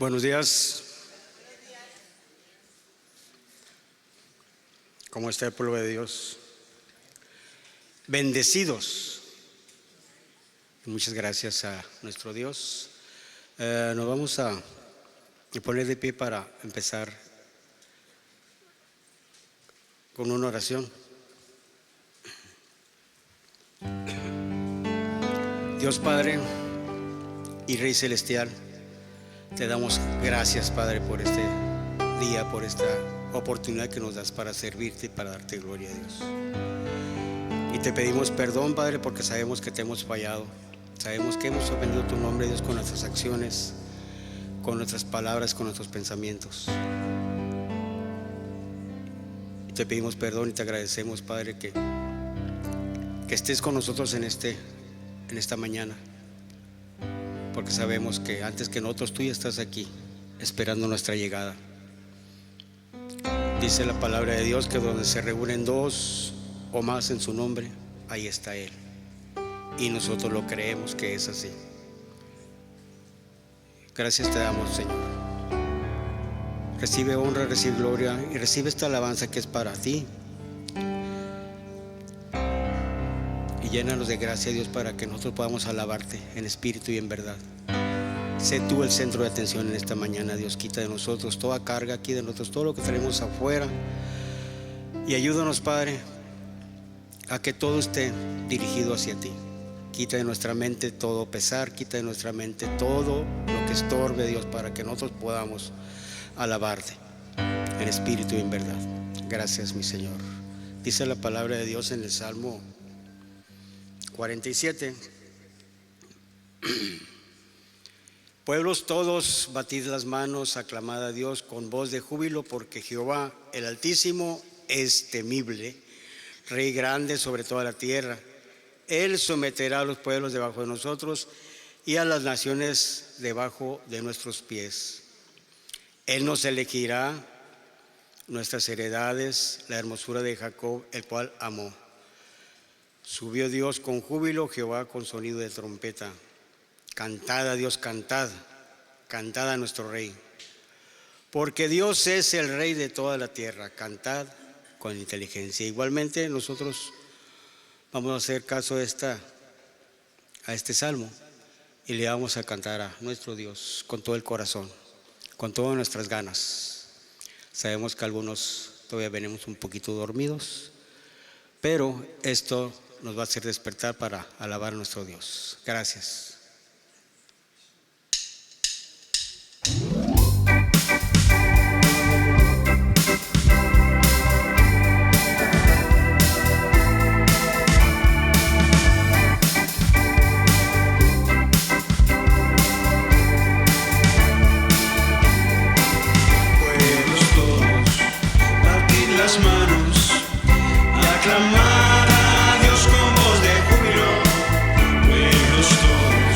Buenos días. ¿Cómo está el pueblo de Dios? Bendecidos. Muchas gracias a nuestro Dios. Nos vamos a poner de pie para empezar con una oración. Dios Padre y Rey Celestial, te damos gracias, Padre, por este día, por esta oportunidad que nos das para servirte y para darte gloria a Dios. Y te pedimos perdón, Padre, porque sabemos que te hemos fallado. Sabemos que hemos ofendido tu nombre, Dios, con nuestras acciones, con nuestras palabras, con nuestros pensamientos. Y te pedimos perdón y te agradecemos, Padre, que estés con nosotros en esta mañana, porque sabemos que antes que nosotros tú ya estás aquí esperando nuestra llegada. Dice la palabra de Dios que donde se reúnen dos o más en su nombre, ahí está Él, y nosotros lo creemos que es así. Gracias te damos, Señor. Recibe honra, recibe gloria y recibe esta alabanza que es para ti. Y llénanos de gracia, Dios, para que nosotros podamos alabarte en espíritu y en verdad. Sé tú el centro de atención en esta mañana, Dios. Quita de nosotros toda carga aquí de nosotros, todo lo que tenemos afuera. Y ayúdanos, Padre, a que todo esté dirigido hacia ti. Quita de nuestra mente todo pesar, quita de nuestra mente todo lo que estorbe, Dios, para que nosotros podamos alabarte en espíritu y en verdad. Gracias, mi Señor. Dice la palabra de Dios en el Salmo 47. Pueblos todos, batid las manos, aclamad a Dios con voz de júbilo, porque Jehová el Altísimo es temible, Rey grande sobre toda la tierra. Él someterá a los pueblos debajo de nosotros y a las naciones debajo de nuestros pies. Él nos elegirá nuestras heredades, la hermosura de Jacob, el cual amó. Subió Dios con júbilo, Jehová con sonido de trompeta. Cantad a Dios, cantad, cantad a nuestro Rey. Porque Dios es el Rey de toda la tierra, cantad con inteligencia. Igualmente nosotros vamos a hacer caso a este salmo y le vamos a cantar a nuestro Dios con todo el corazón, con todas nuestras ganas. Sabemos que algunos todavía venimos un poquito dormidos, pero esto nos va a hacer despertar para alabar a nuestro Dios. Gracias. Aclamar a Dios con voz de júbilo, pueblos todos.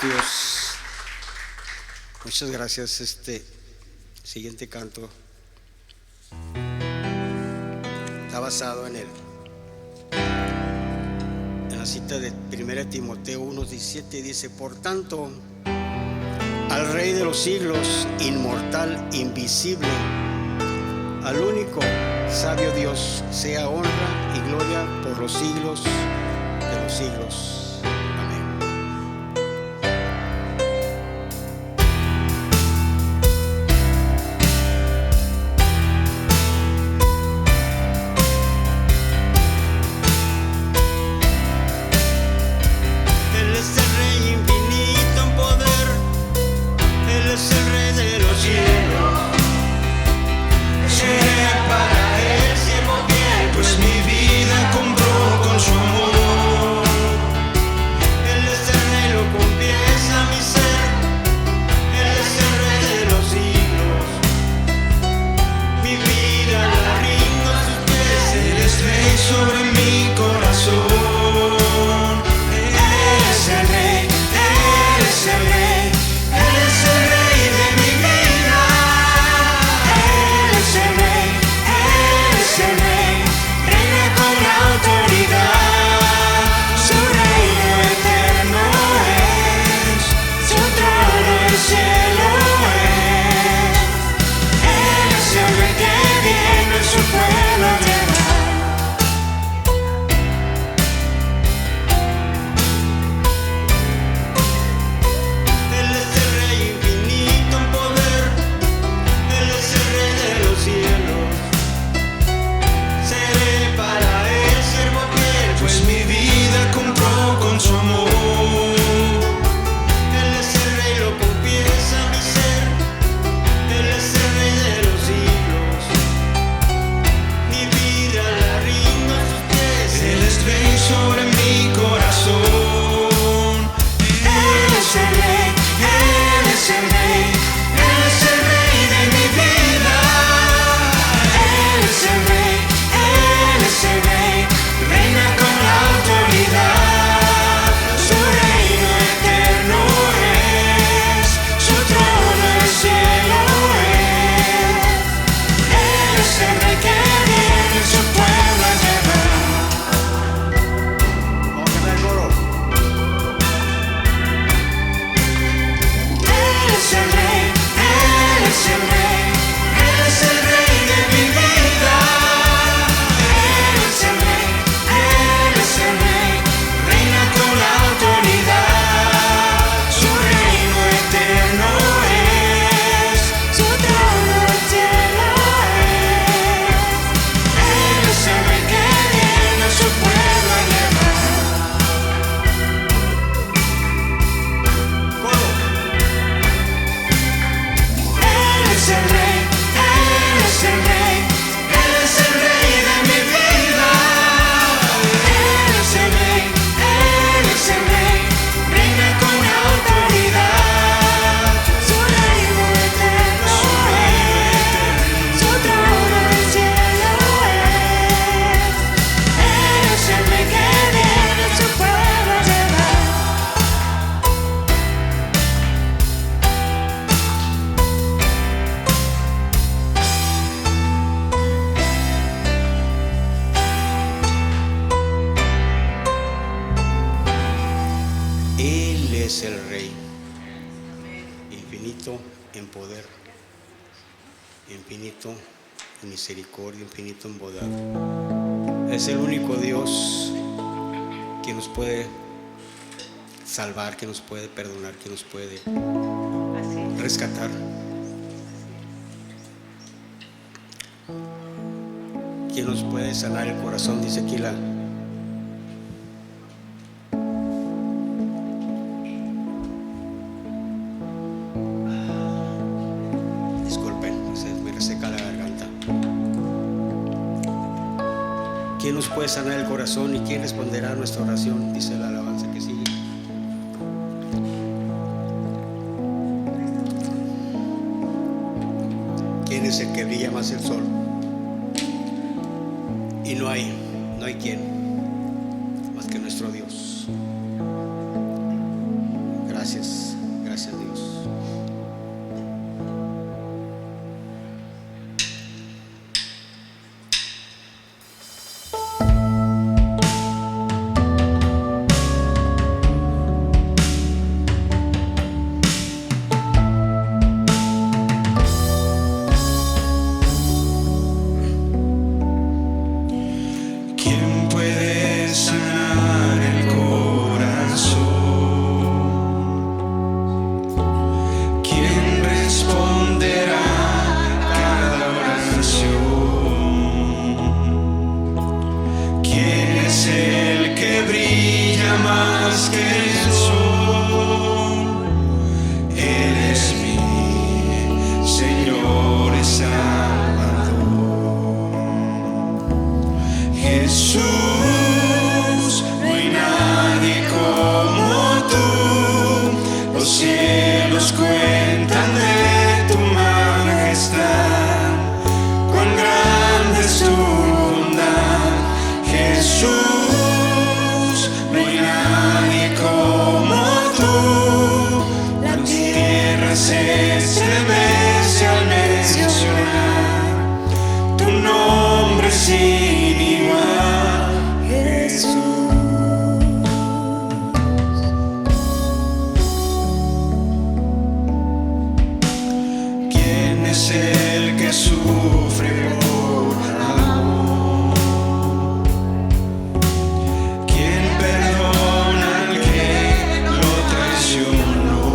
Dios. Muchas gracias. Este siguiente canto está basado en la cita de 1 Timoteo 1:17. Dice: por tanto, al Rey de los siglos, inmortal, invisible, al único sabio Dios, sea honra y gloria por los siglos de los siglos. Es el Rey, infinito en poder, infinito en misericordia, infinito en bondad. Es el único Dios que nos puede salvar, que nos puede perdonar, que nos puede rescatar. Que nos puede sanar el corazón, dice aquí la ¿quién nos puede sanar el corazón y quién responderá a nuestra oración? Dice la alabanza que sigue. ¿Quién es el que brilla más el sol? Y no hay quien más que nuestro Dios. Gracias. más que el sol. Eres mi Señor y Salvador. Jesús, no hay nadie como tú. Los cielos cuentan de tu majestad. Cuán grande es tu bondad, Jesús. No hay nadie como tú. La tierra se estremece al mencionar tu nombre sin igual, Jesús. ¿Quién es el que sufre por amor? ¿Quién perdona al que lo traicionó?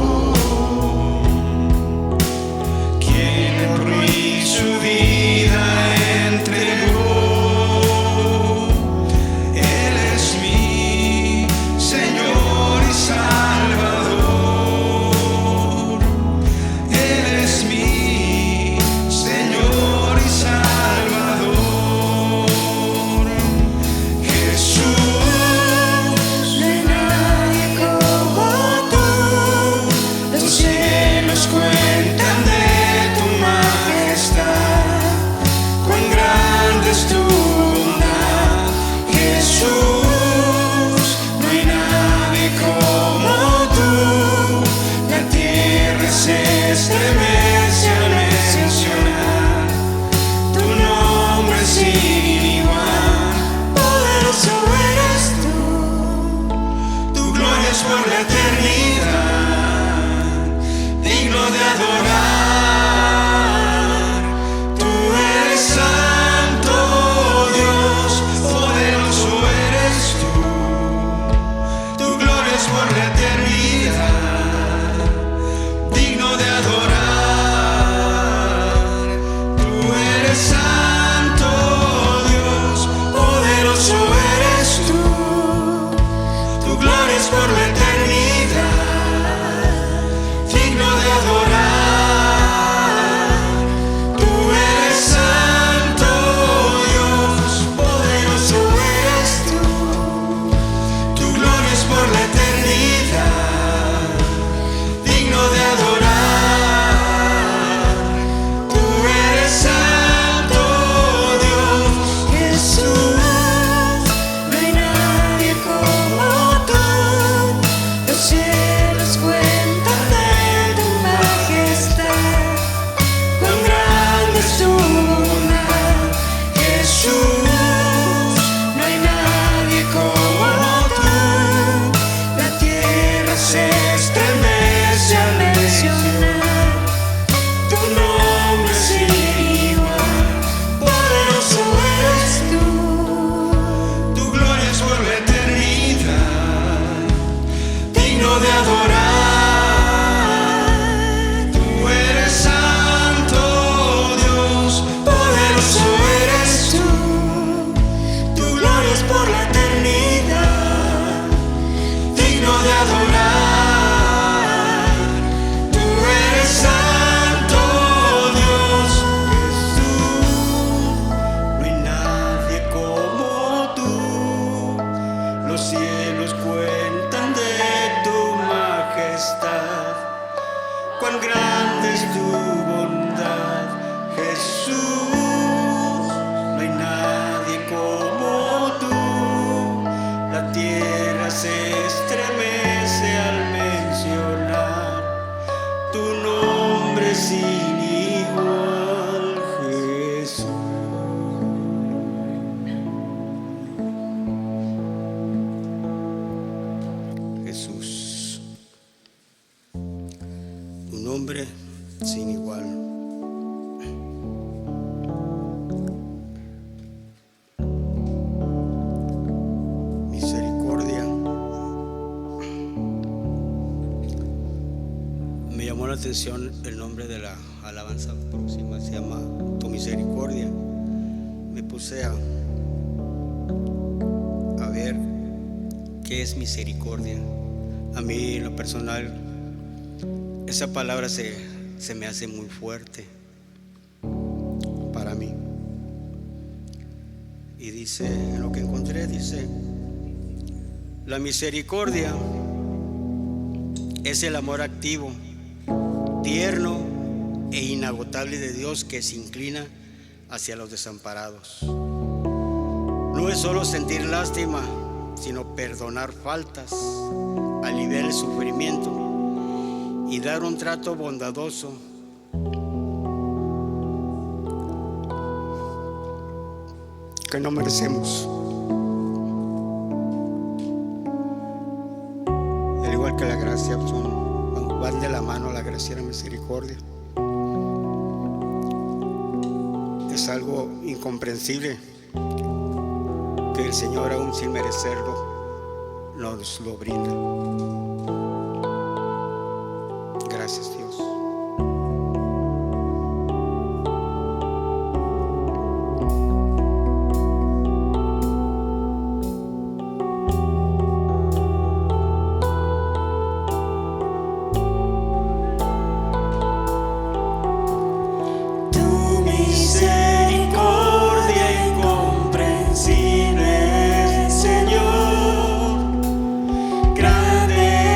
¿Quién por mí su vida entregó? Él es mi Señor y Salvador. Él es mi Señor y Salvador. Jesús, no hay nadie como tú. Los cielos cuentan de tu majestad. Cuán grande es tu bondad, Jesús. No hay nadie como tú. La tierra se estremece al mencionar tu nombre sin igual. Poderoso eres tú, tu gloria es por la eternidad, digno de adorar. Tú eres santo, Dios, poderoso eres tú, tu gloria es por la eternidad, digno de adorar. Tú eres santo, Dios, poderoso eres tú, tu gloria es por la eternidad, digno de adorar. Tú eres santo, Dios, poderoso eres tú, tu gloria es por la eternidad, digno de adorar. Tú eres santo, Dios, Jesús. No hay nadie como tú. Los cielos cuentan de tu majestad. Cuán grande es tu bondad, Jesús. No hay nadie como tú. La tierra se estremece al mencionar tu nombre sin igual. Poderoso eres tú, tu gloria es por la eternidad, digno de adorar. Tú eres santo, Dios, poderoso eres tú, tu gloria es por la eternidad, digno de adorar. Tú eres santo, Dios, Jesús. No hay nadie como tú. Los cielos cuentan de tu majestad. Cuán grande es tu bondad, Jesús. No hay nadie como tú. La tierra se estremece al mencionar tu nombre sin igual, Jesús. Jesús, tu nombre sin igual. Misericordia. Me llamó la atención el nombre de la alabanza próxima, se llama Tu Misericordia. Me puse a ver ¿qué es misericordia? A mí, en lo personal, esa palabra se me hace muy fuerte para mí. Y dice, en lo que encontré, dice: la misericordia es el amor activo, tierno e inagotable de Dios que se inclina hacia los desamparados. No es solo sentir lástima, sino perdonar faltas, aliviar el sufrimiento y dar un trato bondadoso que no merecemos. Al igual que la gracia, van de la mano la gracia y la misericordia. Es algo incomprensible que el Señor, aún sin merecerlo, nos lo brinda. Gracias, Dios. Grande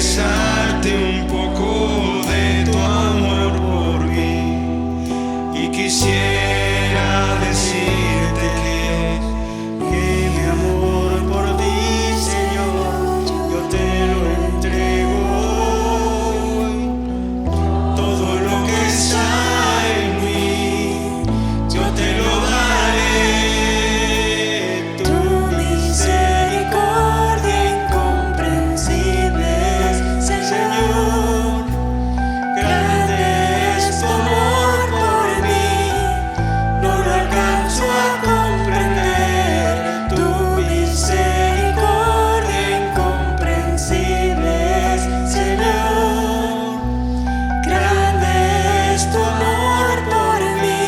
confesarte un poco de tu amor por mí, y quisiera decirte que mi amor por ti, Señor, yo te lo entrego hoy. Todo lo que está en mí, yo te lo daré. Tu misericordia incomprensible, Señor. Grande es tu amor por mí, no lo alcanzo a comprender. Tu misericordia incomprensible, Señor. Grande es tu amor por mí,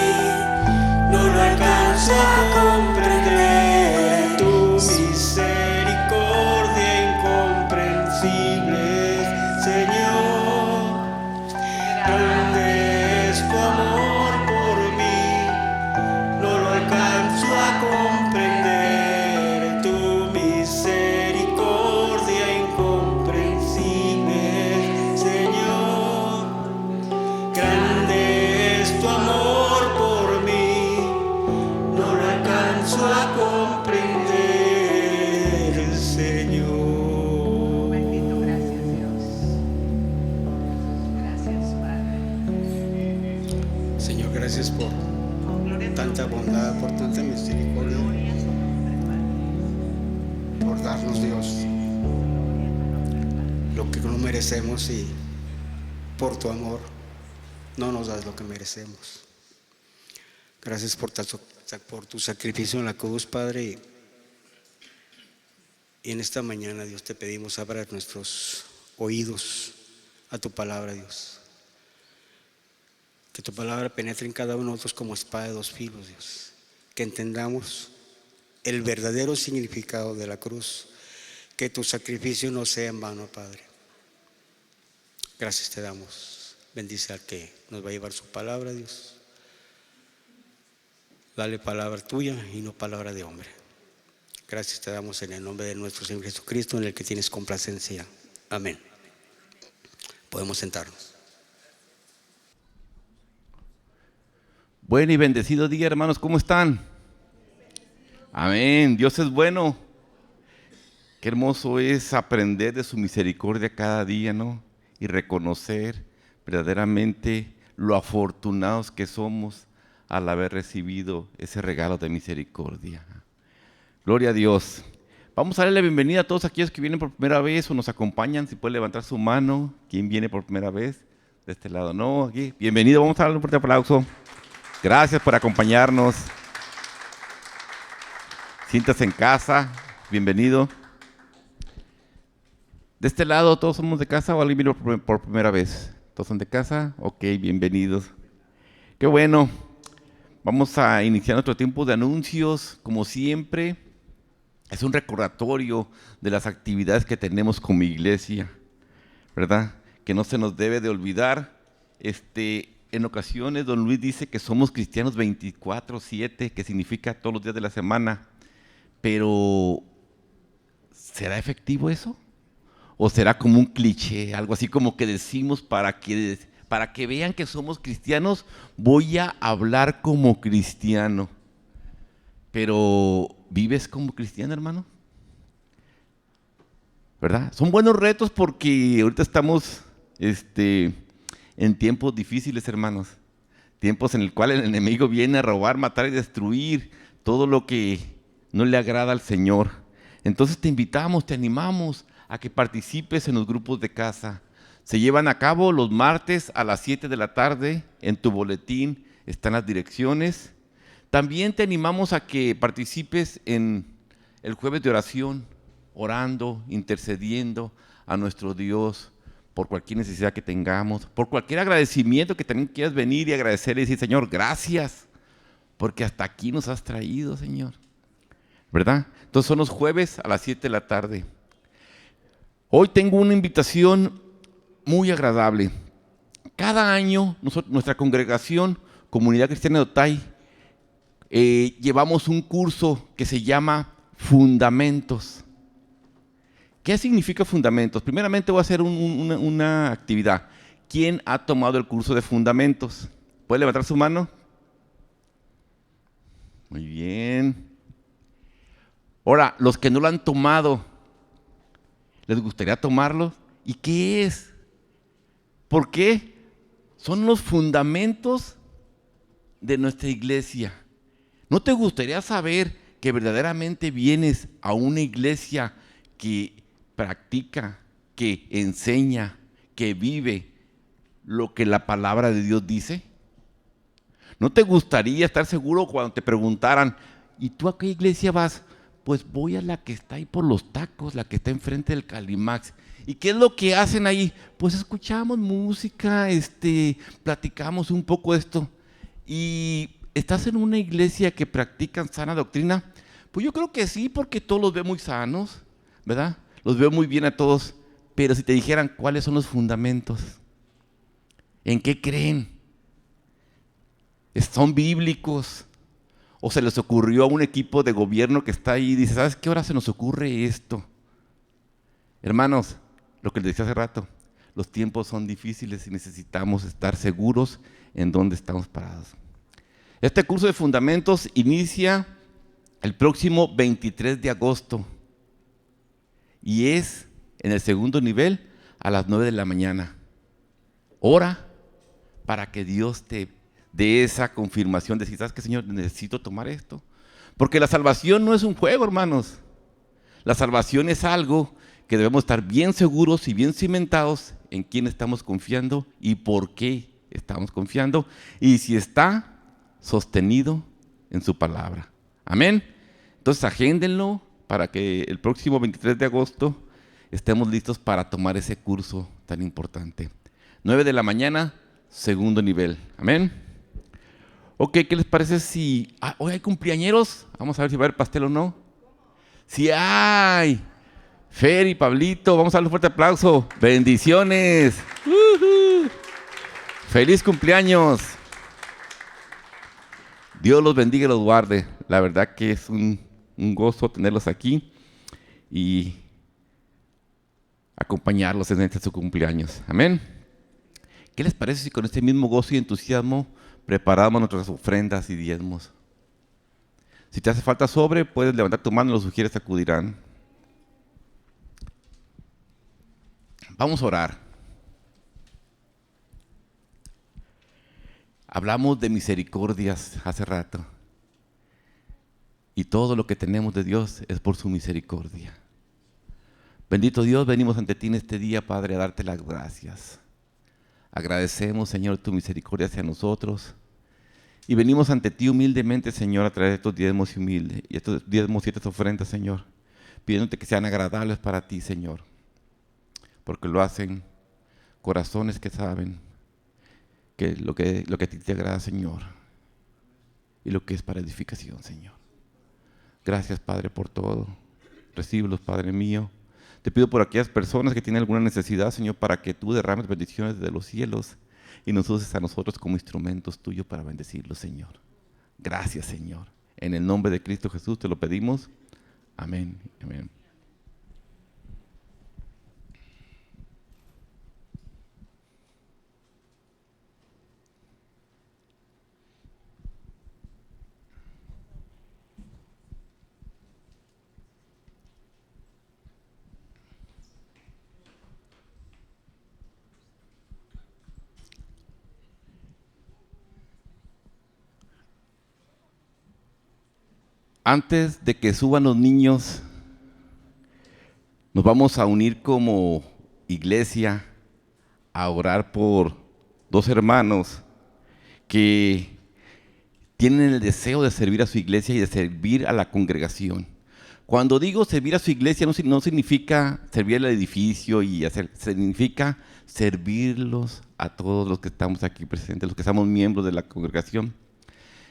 no lo alcanzo a comprender. Tu misericordia incomprensible, Señor. Grande es tu amor por mí, no lo alcanzo a comprender. Tu misericordia incomprensible, Señor. Grande es tu amor por mí, no lo alcanzo a comprender, Señor. Bendito, gracias Dios. Gracias Padre. Señor, gracias por Oh, gloria a tu tanta nombre. bondad, por tanta misericordia, Gloria a tu nombre, Padre. por darnos, Dios, Gloria a tu nombre, Padre. lo que no merecemos, y por tu amor no nos das lo que merecemos. Gracias por tu sacrificio en la cruz, Padre. Y en esta mañana, Dios, te pedimos abra nuestros oídos a tu palabra, Dios. Que tu palabra penetre en cada uno de nosotros como espada de dos filos, Dios. Que entendamos el verdadero significado de la cruz. Que tu sacrificio no sea en vano, Padre. Gracias te damos. Bendice al que nos va a llevar su palabra, Dios. Dale palabra tuya y no palabra de hombre. Gracias te damos en el nombre de nuestro Señor Jesucristo, en el que tienes complacencia. Amén. Podemos sentarnos. Buen y bendecido día, hermanos, ¿cómo están? Amén, Dios es bueno. Qué hermoso es aprender de su misericordia cada día, ¿no? Y reconocer verdaderamente lo afortunados que somos al haber recibido ese regalo de misericordia. Gloria a Dios. Vamos a darle la bienvenida a todos aquellos que vienen por primera vez o nos acompañan. Si puede levantar su mano. ¿Quién viene por primera vez? De este lado, no, aquí. Bienvenido, vamos a darle un fuerte aplauso. Gracias por acompañarnos. Siéntase en casa, bienvenido. De este lado, ¿todos somos de casa o alguien vino por primera vez? ¿Todos son de casa? Ok, bienvenidos. Qué bueno. Vamos a iniciar nuestro tiempo de anuncios, como siempre. Es un recordatorio de las actividades que tenemos como iglesia, ¿verdad? Que no se nos debe de olvidar. En ocasiones, don Luis dice que somos cristianos 24/7, que significa todos los días de la semana. Pero, ¿será efectivo eso? ¿O será como un cliché, algo así como que decimos para que vean que somos cristianos, voy a hablar como cristiano? Pero, ¿vives como cristiano, hermano? ¿Verdad? Son buenos retos porque ahorita estamos en tiempos difíciles, hermanos. Tiempos en el cual el enemigo viene a robar, matar y destruir todo lo que no le agrada al Señor. Entonces te invitamos, te animamos a que participes en los grupos de casa. Se llevan a cabo los martes a las 7 de la tarde. En tu boletín están las direcciones. También te animamos a que participes en el jueves de oración, orando, intercediendo a nuestro Dios por cualquier necesidad que tengamos, por cualquier agradecimiento que también quieras venir y agradecer y decir, Señor, gracias, porque hasta aquí nos has traído, Señor. ¿Verdad? Entonces son los jueves a las 7 de la tarde. Hoy tengo una invitación muy agradable. Cada año nuestra congregación, Comunidad Cristiana de Otay, llevamos un curso que se llama Fundamentos. ¿Qué significa fundamentos? Primeramente voy a hacer una actividad. ¿Quién ha tomado el curso de fundamentos? ¿Puede levantar su mano? Muy bien. Ahora, los que no lo han tomado, ¿les gustaría tomarlo? ¿Y qué es? ¿Por qué? Son los fundamentos de nuestra iglesia. ¿No te gustaría saber que verdaderamente vienes a una iglesia que practica, que enseña, que vive lo que la palabra de Dios dice? ¿No te gustaría estar seguro cuando te preguntaran, ¿y tú a qué iglesia vas? Pues voy a la que está ahí por los tacos, la que está enfrente del Calimax. ¿Y qué es lo que hacen ahí? Pues escuchamos música, platicamos un poco de esto. ¿Y estás en una iglesia que practican sana doctrina? Pues yo creo que sí, porque todos los veo muy sanos, ¿verdad? Los veo muy bien a todos. Pero si te dijeran cuáles son los fundamentos, ¿en qué creen? ¿Son bíblicos? ¿O se les ocurrió a un equipo de gobierno que está ahí y dice, ¿sabes qué hora se nos ocurre esto? Hermanos, lo que les decía hace rato, los tiempos son difíciles y necesitamos estar seguros en dónde estamos parados. Este curso de fundamentos inicia el próximo 23 de agosto y es en el segundo nivel a las 9 de la mañana. Ora para que Dios te dé esa confirmación de si sabes que Señor, necesito tomar esto. Porque la salvación no es un juego, hermanos. La salvación es algo que debemos estar bien seguros y bien cimentados en quién estamos confiando y por qué estamos confiando. Y si está sostenido en su palabra. Amén. Entonces agéndenlo para que el próximo 23 de agosto estemos listos para tomar ese curso tan importante. 9 de la mañana, segundo nivel. Amén. Ok, ¿qué les parece si hoy hay cumpleañeros? Vamos a ver si va a haber pastel o no. Sí hay. Fer y Pablito, vamos a darle un fuerte aplauso. Bendiciones. Feliz cumpleaños. Dios los bendiga y los guarde. La verdad que es un gozo tenerlos aquí y acompañarlos en su cumpleaños. Amén. ¿Qué les parece si con este mismo gozo y entusiasmo preparamos nuestras ofrendas y diezmos? Si te hace falta sobre, puedes levantar tu mano y los sugieres acudirán. Vamos a orar. Hablamos de misericordias hace rato. Y todo lo que tenemos de Dios es por su misericordia. Bendito Dios, venimos ante ti en este día, Padre, a darte las gracias. Agradecemos, Señor, tu misericordia hacia nosotros. Y venimos ante ti humildemente, Señor, a traer estos diezmos y estos diezmos y estas ofrendas, Señor, pidiéndote que sean agradables para ti, Señor, porque lo hacen corazones que saben que lo que a ti te agrada, Señor, y lo que es para edificación, Señor. Gracias, Padre, por todo. Recíbelos, Padre mío. Te pido por aquellas personas que tienen alguna necesidad, Señor, para que tú derrames bendiciones desde los cielos y nos uses a nosotros como instrumentos tuyos para bendecirlos, Señor. Gracias, Señor. En el nombre de Cristo Jesús te lo pedimos. Amén. Amén. Antes de que suban los niños, nos vamos a unir como iglesia a orar por dos hermanos que tienen el deseo de servir a su iglesia y de servir a la congregación. Cuando digo servir a su iglesia no significa servir al edificio significa servirlos a todos los que estamos aquí presentes, los que somos miembros de la congregación.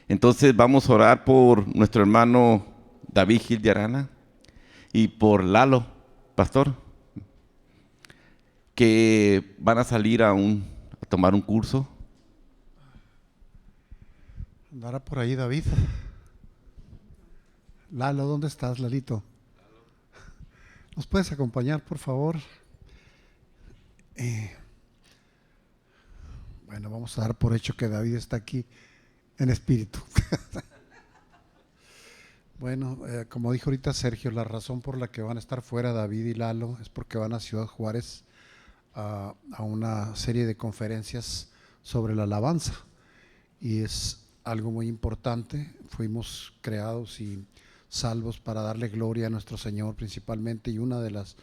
Entonces vamos a orar por nuestro hermano David Gil de Arana y por Lalo, pastor, que van a salir a tomar un curso. Andará por ahí David. Lalo, ¿dónde estás, Lalito? ¿Nos puedes acompañar, por favor? Bueno, vamos a dar por hecho que David está aquí en espíritu. Bueno, como dijo ahorita Sergio, la razón por la que van a estar fuera David y Lalo es porque van a Ciudad Juárez a una serie de conferencias sobre la alabanza, y es algo muy importante. Fuimos creados y salvos para darle gloria a nuestro Señor principalmente, y una de las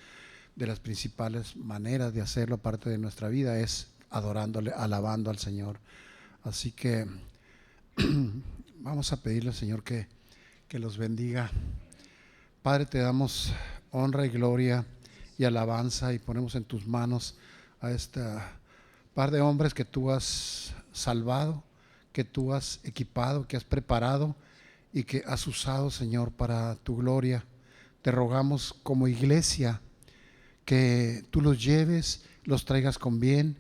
principales maneras de hacerlo, aparte de nuestra vida, es adorándole, alabando al Señor. Así que vamos a pedirle al Señor que los bendiga. Padre, te damos honra y gloria y alabanza, y ponemos en tus manos a esta par de hombres que tú has salvado, que tú has equipado, que has preparado y que has usado, Señor, para tu gloria. Te rogamos como iglesia que tú los lleves, los traigas con bien.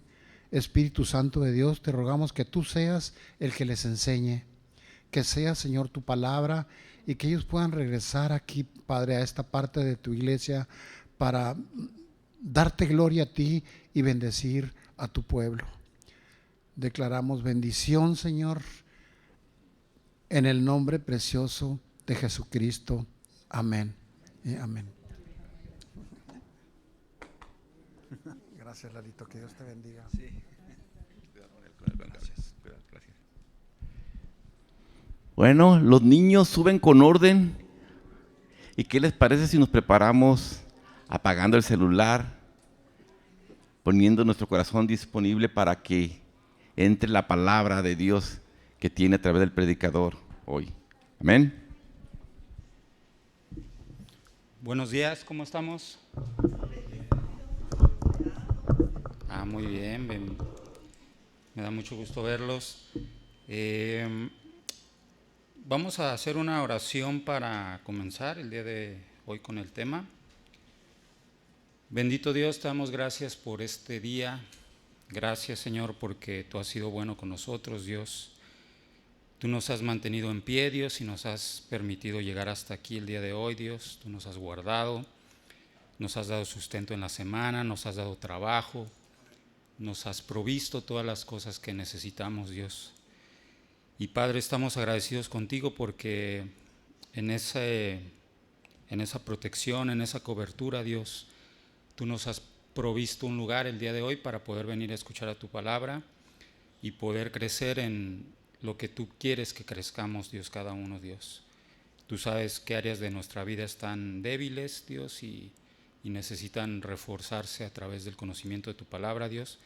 Espíritu Santo de Dios, te rogamos que tú seas el que les enseñe, que sea, Señor, tu palabra, y que ellos puedan regresar aquí, Padre, a esta parte de tu iglesia para darte gloria a ti y bendecir a tu pueblo. Declaramos bendición, Señor, en el nombre precioso de Jesucristo. Amén. Amén. Gracias, Lalito, que Dios te bendiga. Sí. Gracias. Bueno, los niños suben con orden. ¿Y qué les parece si nos preparamos apagando el celular, poniendo nuestro corazón disponible para que entre la palabra de Dios que tiene a través del predicador hoy? Amén. Buenos días, ¿cómo estamos? Muy bien, me da mucho gusto verlos. Vamos a hacer una oración para comenzar el día de hoy con el tema. Bendito Dios, te damos gracias por este día. Gracias, Señor, porque tú has sido bueno con nosotros, Dios. Tú nos has mantenido en pie, Dios, y nos has permitido llegar hasta aquí el día de hoy, Dios. Tú nos has guardado, nos has dado sustento en la semana, nos has dado trabajo, nos has provisto todas las cosas que necesitamos, Dios. Y Padre, estamos agradecidos contigo porque en esa protección, en esa cobertura, Dios, tú nos has provisto un lugar el día de hoy para poder venir a escuchar a tu palabra y poder crecer en lo que tú quieres que crezcamos, Dios, cada uno, Dios. Tú sabes qué áreas de nuestra vida están débiles, Dios, y necesitan reforzarse a través del conocimiento de tu palabra, Dios.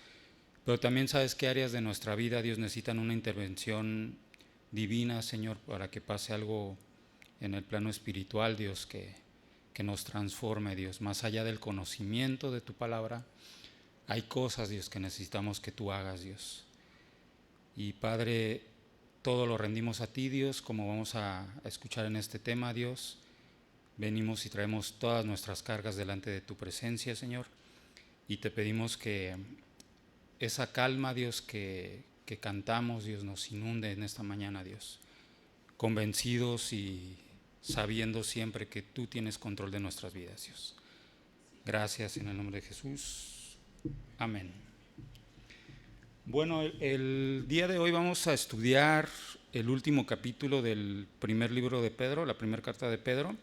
Pero también sabes qué áreas de nuestra vida, Dios, necesitan una intervención divina, Señor, para que pase algo en el plano espiritual, Dios, que nos transforme, Dios. Más allá del conocimiento de tu palabra, hay cosas, Dios, que necesitamos que tú hagas, Dios. Y Padre, todo lo rendimos a ti, Dios, como vamos a escuchar en este tema, Dios. Venimos y traemos todas nuestras cargas delante de tu presencia, Señor, y te pedimos que esa calma, Dios, que cantamos, Dios, nos inunde en esta mañana, Dios, convencidos y sabiendo siempre que tú tienes control de nuestras vidas, Dios. Gracias en el nombre de Jesús. Amén. Bueno, el día de hoy vamos a estudiar el último capítulo del primer libro de Pedro, la primera carta de Pedro.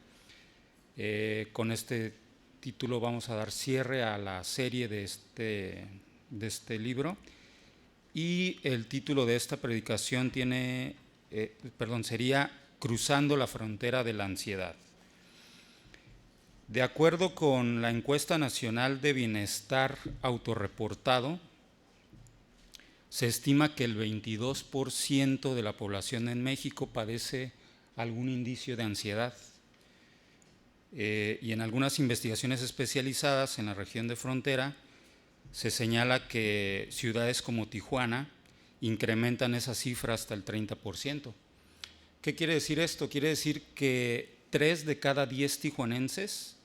Con este título vamos a dar cierre a la serie de este libro, y el título de esta predicación sería Cruzando la frontera de la ansiedad. De acuerdo con la encuesta nacional de bienestar autorreportado, se estima que el 22% de la población en México padece algún indicio de ansiedad. Y en algunas investigaciones especializadas en la región de frontera se señala que ciudades como Tijuana incrementan esa cifra hasta el 30%. ¿Qué quiere decir esto? Quiere decir que 3 de cada 10 tijuanenses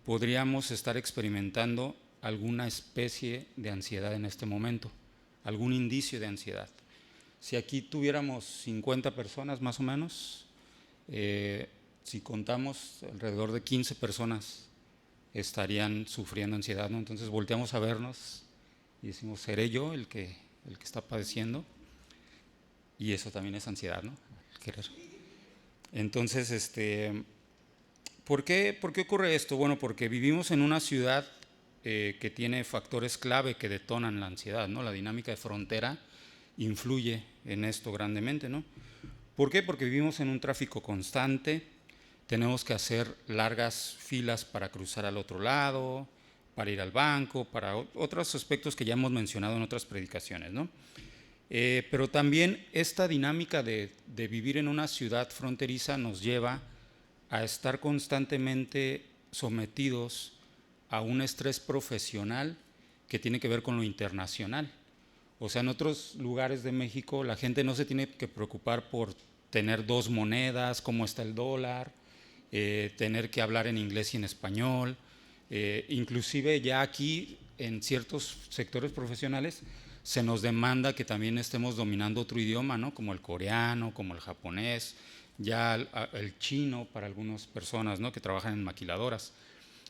podríamos estar experimentando alguna especie de ansiedad en este momento, algún indicio de ansiedad. Si aquí tuviéramos 50 personas más o menos, si contamos, alrededor de 15 personas estarían sufriendo ansiedad, ¿no? Entonces volteamos a vernos y decimos, ¿seré yo el que está padeciendo? Y eso también es ansiedad, ¿no? Querer. Entonces, ¿por qué ocurre esto? Bueno, porque vivimos en una ciudad que tiene factores clave que detonan la ansiedad, ¿no? La dinámica de frontera influye en esto grandemente, ¿no? ¿Por qué? Porque vivimos en un tráfico constante, tenemos que hacer largas filas para cruzar al otro lado, para ir al banco, para otros aspectos que ya hemos mencionado en otras predicaciones, ¿no? Pero también esta dinámica de vivir en una ciudad fronteriza nos lleva a estar constantemente sometidos a un estrés profesional que tiene que ver con lo internacional. O sea, en otros lugares de México la gente no se tiene que preocupar por tener dos monedas, cómo está el dólar, tener que hablar en inglés y en español. Inclusive ya aquí en ciertos sectores profesionales se nos demanda que también estemos dominando otro idioma, ¿no? Como el coreano, como el japonés, ya el chino para algunas personas, ¿no? Que trabajan en maquiladoras.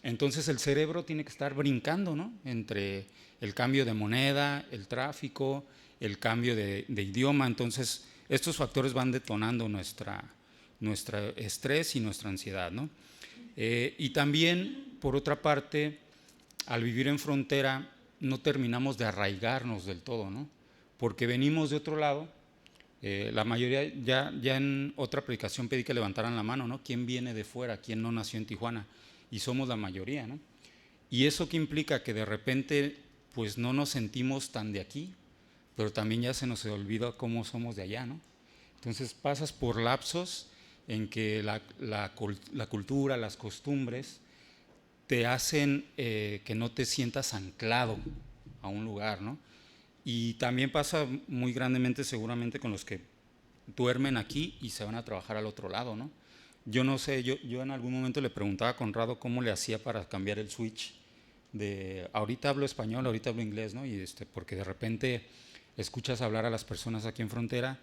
Entonces el cerebro tiene que estar brincando, ¿no? Entre el cambio de moneda, el tráfico, el cambio de idioma. Entonces estos factores van detonando nuestra estrés y nuestra ansiedad, ¿no? Y también, por otra parte, al vivir en frontera no terminamos de arraigarnos del todo, ¿no? Porque venimos de otro lado. La mayoría, ya en otra predicación pedí que levantaran la mano, ¿no? ¿Quién viene de fuera? ¿Quién no nació en Tijuana? Y somos la mayoría, ¿no? Y eso que implica que de repente pues no nos sentimos tan de aquí, pero también ya se nos olvida cómo somos de allá, ¿no? Entonces pasas por lapsos en que la cultura, las costumbres te hacen que no te sientas anclado a un lugar, ¿no? Y también pasa muy grandemente seguramente con los que duermen aquí y se van a trabajar al otro lado, ¿no? Yo no sé, yo en algún momento le preguntaba a Conrado cómo le hacía para cambiar el switch de ahorita hablo español, ahorita hablo inglés, ¿no? Y porque de repente escuchas hablar a las personas aquí en frontera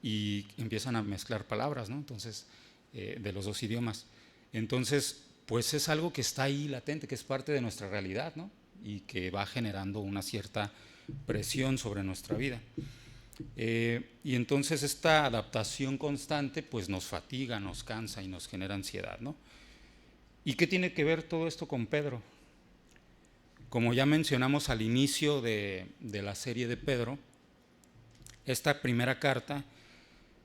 y empiezan a mezclar palabras, ¿no? Entonces, de los dos idiomas. Entonces, pues es algo que está ahí latente, que es parte de nuestra realidad, ¿no? Y que va generando una cierta presión sobre nuestra vida. Y entonces esta adaptación constante pues nos fatiga, nos cansa y nos genera ansiedad, ¿no? ¿Y qué tiene que ver todo esto con Pedro? Como ya mencionamos al inicio de la serie de Pedro, esta primera carta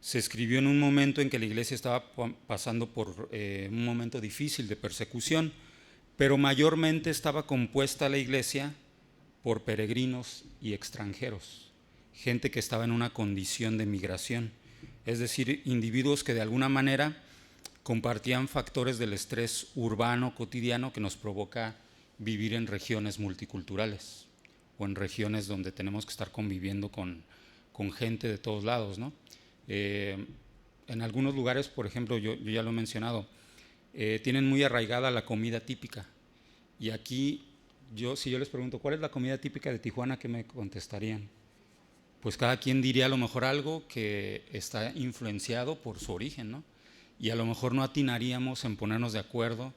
se escribió en un momento en que la iglesia estaba pasando por un momento difícil de persecución, pero mayormente estaba compuesta la iglesia por peregrinos y extranjeros, gente que estaba en una condición de migración, es decir, individuos que de alguna manera compartían factores del estrés urbano cotidiano que nos provoca vivir en regiones multiculturales o en regiones donde tenemos que estar conviviendo con gente de todos lados, ¿no? En algunos lugares, por ejemplo, yo ya lo he mencionado, tienen muy arraigada la comida típica. Y aquí, si yo les pregunto, ¿cuál es la comida típica de Tijuana? ¿Qué me contestarían? Pues cada quien diría a lo mejor algo que está influenciado por su origen, ¿no? Y a lo mejor no atinaríamos en ponernos de acuerdo.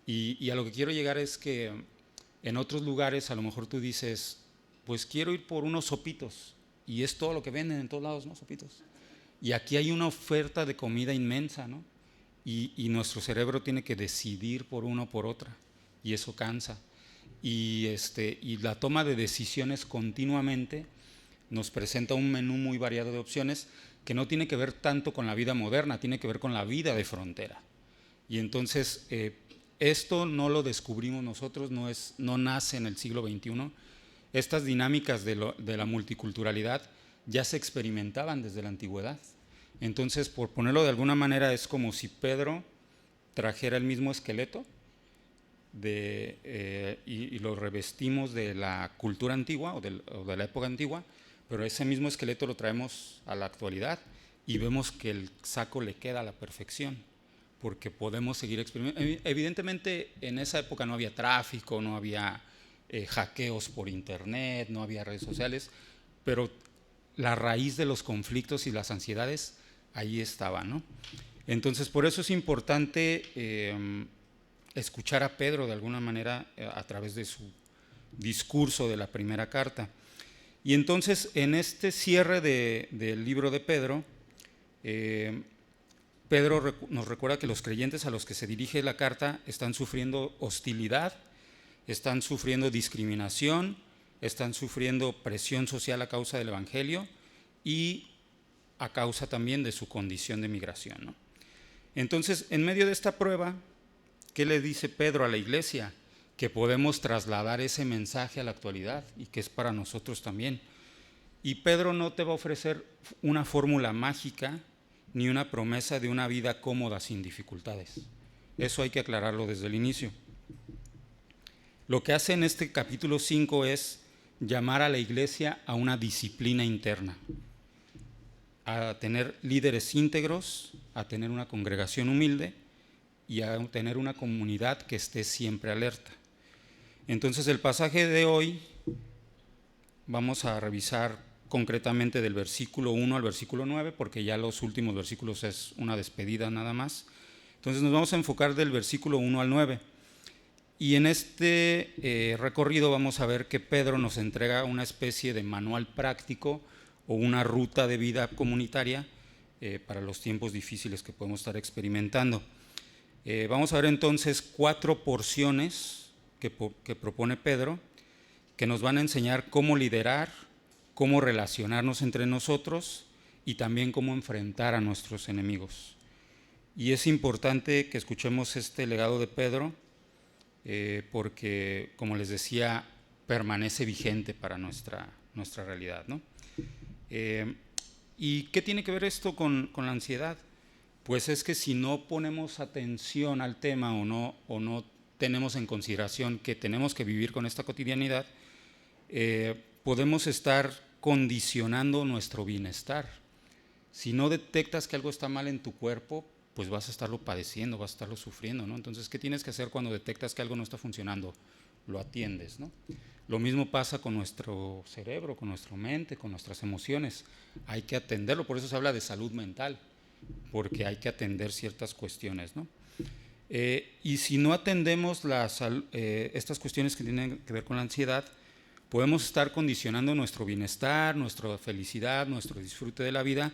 Y a lo que quiero llegar es que en otros lugares a lo mejor tú dices, pues quiero ir por unos sopitos. Y es todo lo que venden en todos lados, ¿no? Sopitos. Y aquí hay una oferta de comida inmensa, ¿no? Y nuestro cerebro tiene que decidir por una o por otra. Y eso cansa. Y la toma de decisiones continuamente nos presenta un menú muy variado de opciones que no tiene que ver tanto con la vida moderna, tiene que ver con la vida de frontera. Y entonces esto no lo descubrimos nosotros, no nace en el siglo XXI. Estas dinámicas de la multiculturalidad ya se experimentaban desde la antigüedad. Entonces, por ponerlo de alguna manera, es como si Pedro trajera el mismo esqueleto y lo revestimos de la cultura antigua o de la época antigua, pero ese mismo esqueleto lo traemos a la actualidad y vemos que el saco le queda a la perfección, porque podemos seguir experimentando. Evidentemente, en esa época no había tráfico, no había hackeos por internet, no había redes sociales, pero la raíz de los conflictos y las ansiedades ahí estaba, ¿no? Entonces, por eso es importante escuchar a Pedro de alguna manera a través de su discurso de la primera carta. Y entonces en este cierre del libro de Pedro, Pedro nos recuerda que los creyentes a los que se dirige la carta están sufriendo hostilidad, están sufriendo discriminación, están sufriendo presión social a causa del Evangelio y a causa también de su condición de migración, ¿no? Entonces, en medio de esta prueba, ¿qué le dice Pedro a la iglesia? Que podemos trasladar ese mensaje a la actualidad y que es para nosotros también. Y Pedro no te va a ofrecer una fórmula mágica ni una promesa de una vida cómoda sin dificultades. Eso hay que aclararlo desde el inicio. Lo que hace en este capítulo 5 es llamar a la iglesia a una disciplina interna, a tener líderes íntegros, a tener una congregación humilde y a tener una comunidad que esté siempre alerta. Entonces el pasaje de hoy vamos a revisar concretamente del versículo 1 al versículo 9, porque ya los últimos versículos es una despedida nada más. Entonces nos vamos a enfocar del versículo 1 al 9. Y en este recorrido vamos a ver que Pedro nos entrega una especie de manual práctico o una ruta de vida comunitaria para los tiempos difíciles que podemos estar experimentando. Vamos a ver entonces 4 porciones que propone Pedro, que nos van a enseñar cómo liderar, cómo relacionarnos entre nosotros y también cómo enfrentar a nuestros enemigos. Y es importante que escuchemos este legado de Pedro, porque, como les decía, permanece vigente para nuestra realidad, ¿no? ¿Y qué tiene que ver esto con la ansiedad? Pues es que si no ponemos atención al tema o no tenemos en consideración que tenemos que vivir con esta cotidianidad, podemos estar condicionando nuestro bienestar. Si no detectas que algo está mal en tu cuerpo, pues vas a estarlo padeciendo, vas a estarlo sufriendo, ¿no? Entonces, ¿qué tienes que hacer cuando detectas que algo no está funcionando? Lo atiendes, ¿no? Lo mismo pasa con nuestro cerebro, con nuestra mente, con nuestras emociones. Hay que atenderlo, por eso se habla de salud mental, porque hay que atender ciertas cuestiones, ¿no? Y si no atendemos estas cuestiones que tienen que ver con la ansiedad, podemos estar condicionando nuestro bienestar, nuestra felicidad, nuestro disfrute de la vida,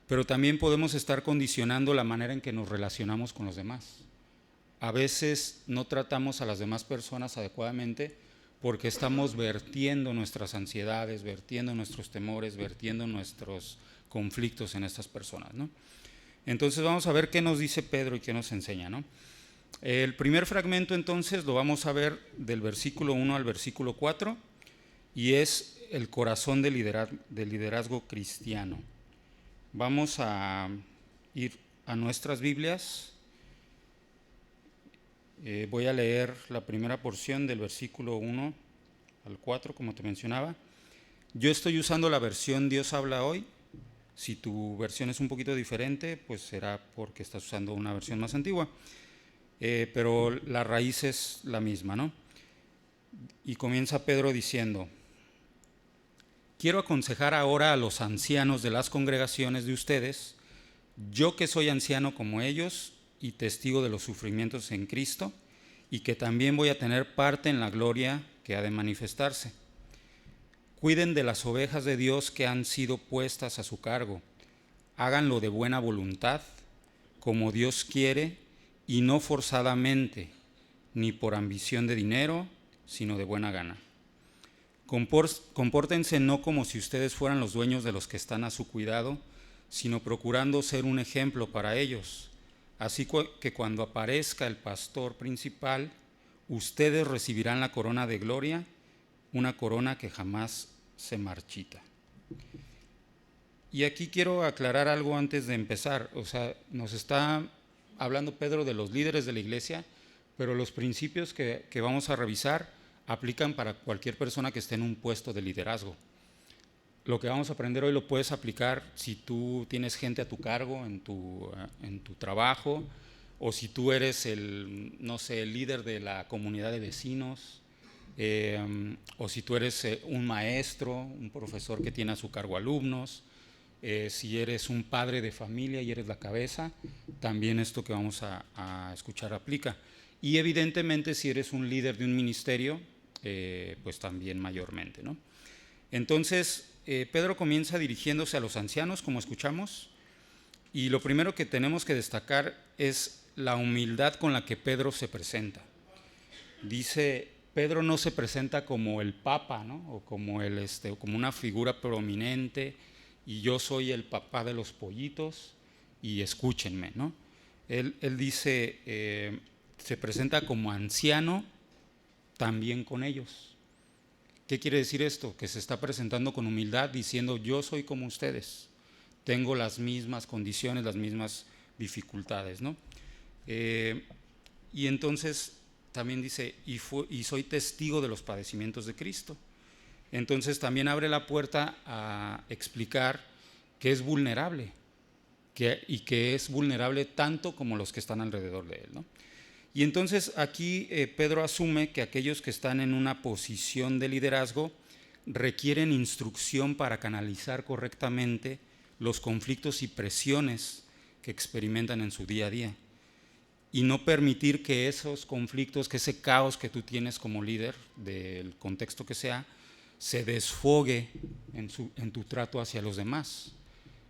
pero también podemos estar condicionando la manera en que nos relacionamos con los demás. A veces no tratamos a las demás personas adecuadamente porque estamos vertiendo nuestras ansiedades, vertiendo nuestros temores, vertiendo nuestros conflictos en estas personas, ¿no? Entonces vamos a ver qué nos dice Pedro y qué nos enseña, ¿no? El primer fragmento entonces lo vamos a ver del versículo 1 al versículo 4 y es el corazón del liderazgo cristiano. Vamos a ir a nuestras Biblias. Voy a leer la primera porción del versículo 1 al 4, como te mencionaba. Yo estoy usando la versión Dios habla hoy. Si tu versión es un poquito diferente, pues será porque estás usando una versión más antigua. Pero la raíz es la misma, ¿no? Y comienza Pedro diciendo: quiero aconsejar ahora a los ancianos de las congregaciones de ustedes, yo que soy anciano como ellos y testigo de los sufrimientos en Cristo, y que también voy a tener parte en la gloria que ha de manifestarse. Cuiden de las ovejas de Dios que han sido puestas a su cargo. Háganlo de buena voluntad, como Dios quiere, y no forzadamente, ni por ambición de dinero, sino de buena gana. Compórtense no como si ustedes fueran los dueños de los que están a su cuidado, sino procurando ser un ejemplo para ellos. Así que cuando aparezca el pastor principal, ustedes recibirán la corona de gloria, una corona que jamás se marchita. Y aquí quiero aclarar algo antes de empezar. O sea, nos está hablando Pedro de los líderes de la iglesia, pero los principios que vamos a revisar aplican para cualquier persona que esté en un puesto de liderazgo. Lo que vamos a aprender hoy lo puedes aplicar si tú tienes gente a tu cargo en tu trabajo, o si tú eres el líder de la comunidad de vecinos, o si tú eres un maestro, un profesor que tiene a su cargo alumnos, si eres un padre de familia y eres la cabeza, también esto que vamos a escuchar aplica. y evidentemente si eres un líder de un ministerio, pues también mayormente, ¿no? Entonces, Pedro comienza dirigiéndose a los ancianos, como escuchamos, y lo primero que tenemos que destacar es la humildad con la que Pedro se presenta. Dice, Pedro no se presenta como el papa, ¿no? O como, como una figura prominente, y yo soy el papá de los pollitos, y escúchenme, ¿no? Él dice, se presenta como anciano también con ellos. ¿Qué quiere decir esto? Que se está presentando con humildad diciendo, yo soy como ustedes, tengo las mismas condiciones, las mismas dificultades, ¿no? Y entonces también dice, y soy testigo de los padecimientos de Cristo. Entonces también abre la puerta a explicar que es vulnerable, y que es vulnerable tanto como los que están alrededor de él, ¿no? Y entonces aquí Pedro asume que aquellos que están en una posición de liderazgo requieren instrucción para canalizar correctamente los conflictos y presiones que experimentan en su día a día, y no permitir que esos conflictos, que ese caos que tú tienes como líder del contexto que sea, se desfogue en tu trato hacia los demás.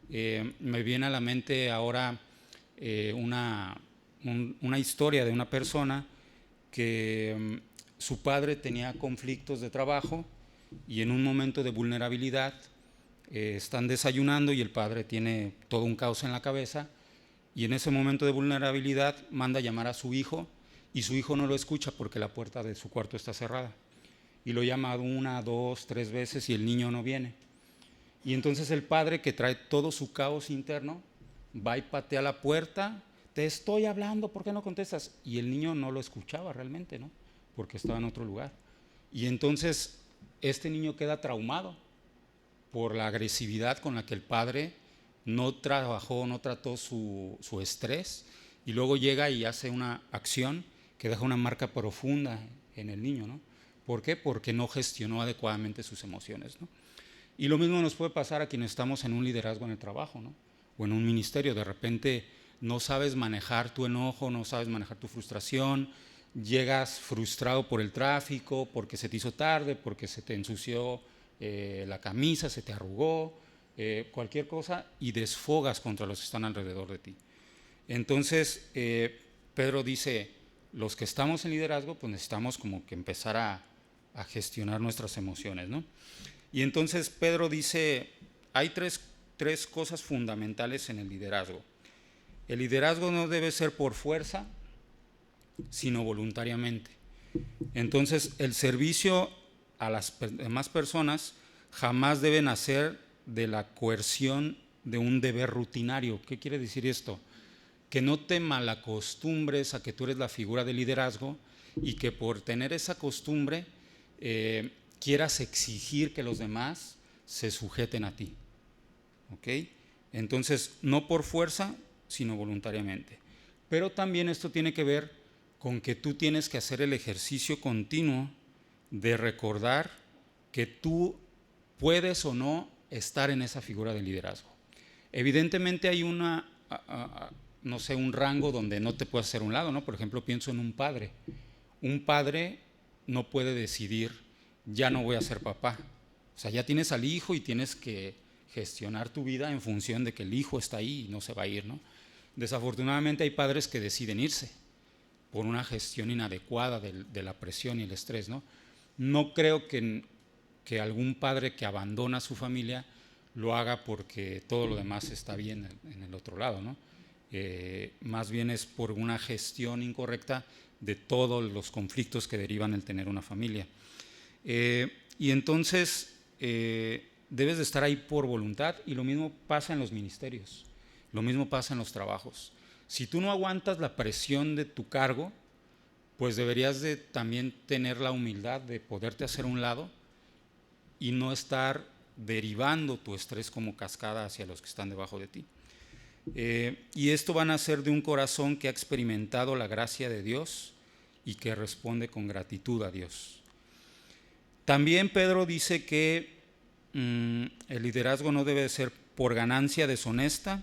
Me viene a la mente ahora una historia de una persona que su padre tenía conflictos de trabajo y en un momento de vulnerabilidad están desayunando y el padre tiene todo un caos en la cabeza, y en ese momento de vulnerabilidad manda a llamar a su hijo, y su hijo no lo escucha porque la puerta de su cuarto está cerrada, y lo llama 1, 2, 3 veces y el niño no viene. Y entonces el padre, que trae todo su caos interno, va y patea la puerta, te estoy hablando, ¿por qué no contestas? Y el niño no lo escuchaba realmente, ¿no? Porque estaba en otro lugar. Y entonces este niño queda traumado por la agresividad con la que el padre no trató su estrés, y luego llega y hace una acción que deja una marca profunda en el niño, ¿no? ¿Por qué? Porque no gestionó adecuadamente sus emociones, ¿no? Y lo mismo nos puede pasar a quienes estamos en un liderazgo en el trabajo, ¿no? O en un ministerio. De repente no sabes manejar tu enojo, no sabes manejar tu frustración, llegas frustrado por el tráfico, porque se te hizo tarde, porque se te ensució la camisa, se te arrugó, cualquier cosa, y desfogas contra los que están alrededor de ti. Entonces, Pedro dice, los que estamos en liderazgo, pues necesitamos como que empezar a gestionar nuestras emociones, ¿no? Y entonces Pedro dice, hay tres cosas fundamentales en el liderazgo. El liderazgo no debe ser por fuerza, sino voluntariamente. Entonces, el servicio a las demás personas jamás debe nacer de la coerción de un deber rutinario. ¿Qué quiere decir esto? Que no te malacostumbres a que tú eres la figura de liderazgo y que por tener esa costumbre quieras exigir que los demás se sujeten a ti. ¿Ok? Entonces, no por fuerza, sino voluntariamente. Pero también esto tiene que ver con que tú tienes que hacer el ejercicio continuo de recordar que tú puedes o no estar en esa figura de liderazgo. Evidentemente hay un rango donde no te puedes hacer a un lado, ¿no? Por ejemplo, pienso en un padre. Un padre no puede decidir, ya no voy a ser papá. O sea, ya tienes al hijo y tienes que gestionar tu vida en función de que el hijo está ahí y no se va a ir, ¿no? Desafortunadamente hay padres que deciden irse por una gestión inadecuada de la presión y el estrés, ¿no? No creo que algún padre que abandona a su familia lo haga porque todo lo demás está bien en el otro lado, ¿no? Más bien es por una gestión incorrecta de todos los conflictos que derivan el tener una familia. Y entonces debes de estar ahí por voluntad, y lo mismo pasa en los ministerios, lo mismo pasa en los trabajos. Si tú no aguantas la presión de tu cargo, pues deberías de también tener la humildad de poderte hacer a un lado y no estar derivando tu estrés como cascada hacia los que están debajo de ti. Y esto va a nacer de un corazón que ha experimentado la gracia de Dios y que responde con gratitud a Dios. También Pedro dice que el liderazgo no debe ser por ganancia deshonesta,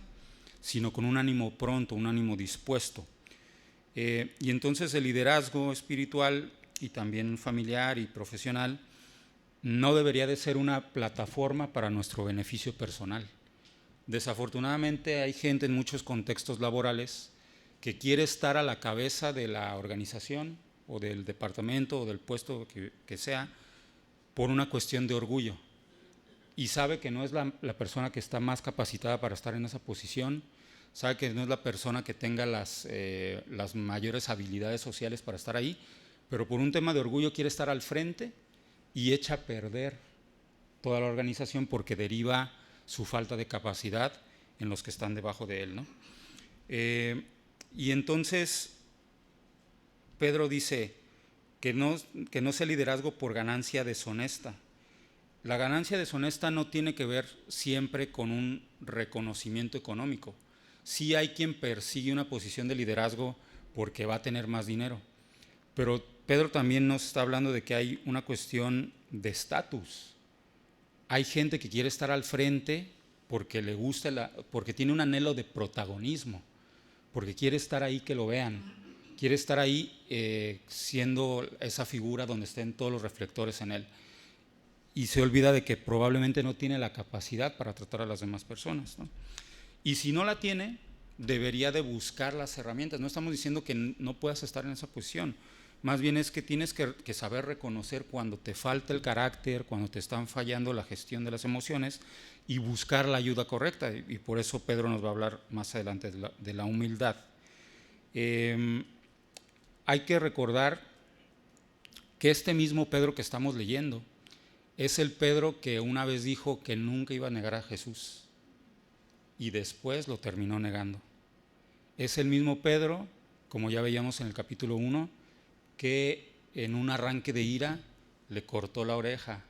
sino con un ánimo pronto, un ánimo dispuesto. Y entonces el liderazgo espiritual y también familiar y profesional no debería de ser una plataforma para nuestro beneficio personal. Desafortunadamente hay gente en muchos contextos laborales que quiere estar a la cabeza de la organización o del departamento o del puesto que sea por una cuestión de orgullo, y sabe que no es la persona que está más capacitada para estar en esa posición, sabe que no es la persona que tenga las mayores habilidades sociales para estar ahí, pero por un tema de orgullo quiere estar al frente y echa a perder toda la organización porque deriva su falta de capacidad en los que están debajo de él, ¿no? Y entonces Pedro dice que no sea liderazgo por ganancia deshonesta. La ganancia deshonesta no tiene que ver siempre con un reconocimiento económico. Sí hay quien persigue una posición de liderazgo porque va a tener más dinero, pero Pedro también nos está hablando de que hay una cuestión de estatus. Hay gente que quiere estar al frente porque le gusta, porque tiene un anhelo de protagonismo, porque quiere estar ahí que lo vean, quiere estar ahí siendo esa figura donde estén todos los reflectores en él. Y se olvida de que probablemente no tiene la capacidad para tratar a las demás personas, ¿no? Y si no la tiene, debería de buscar las herramientas. No estamos diciendo que no puedas estar en esa posición. Más bien es que tienes que saber reconocer cuando te falta el carácter, cuando te están fallando la gestión de las emociones y buscar la ayuda correcta. Y por eso Pedro nos va a hablar más adelante de la humildad. Hay que recordar que este mismo Pedro que estamos leyendo es el Pedro que una vez dijo que nunca iba a negar a Jesús y después lo terminó negando. Es el mismo Pedro, como ya veíamos en el capítulo 1, que en un arranque de ira le cortó la oreja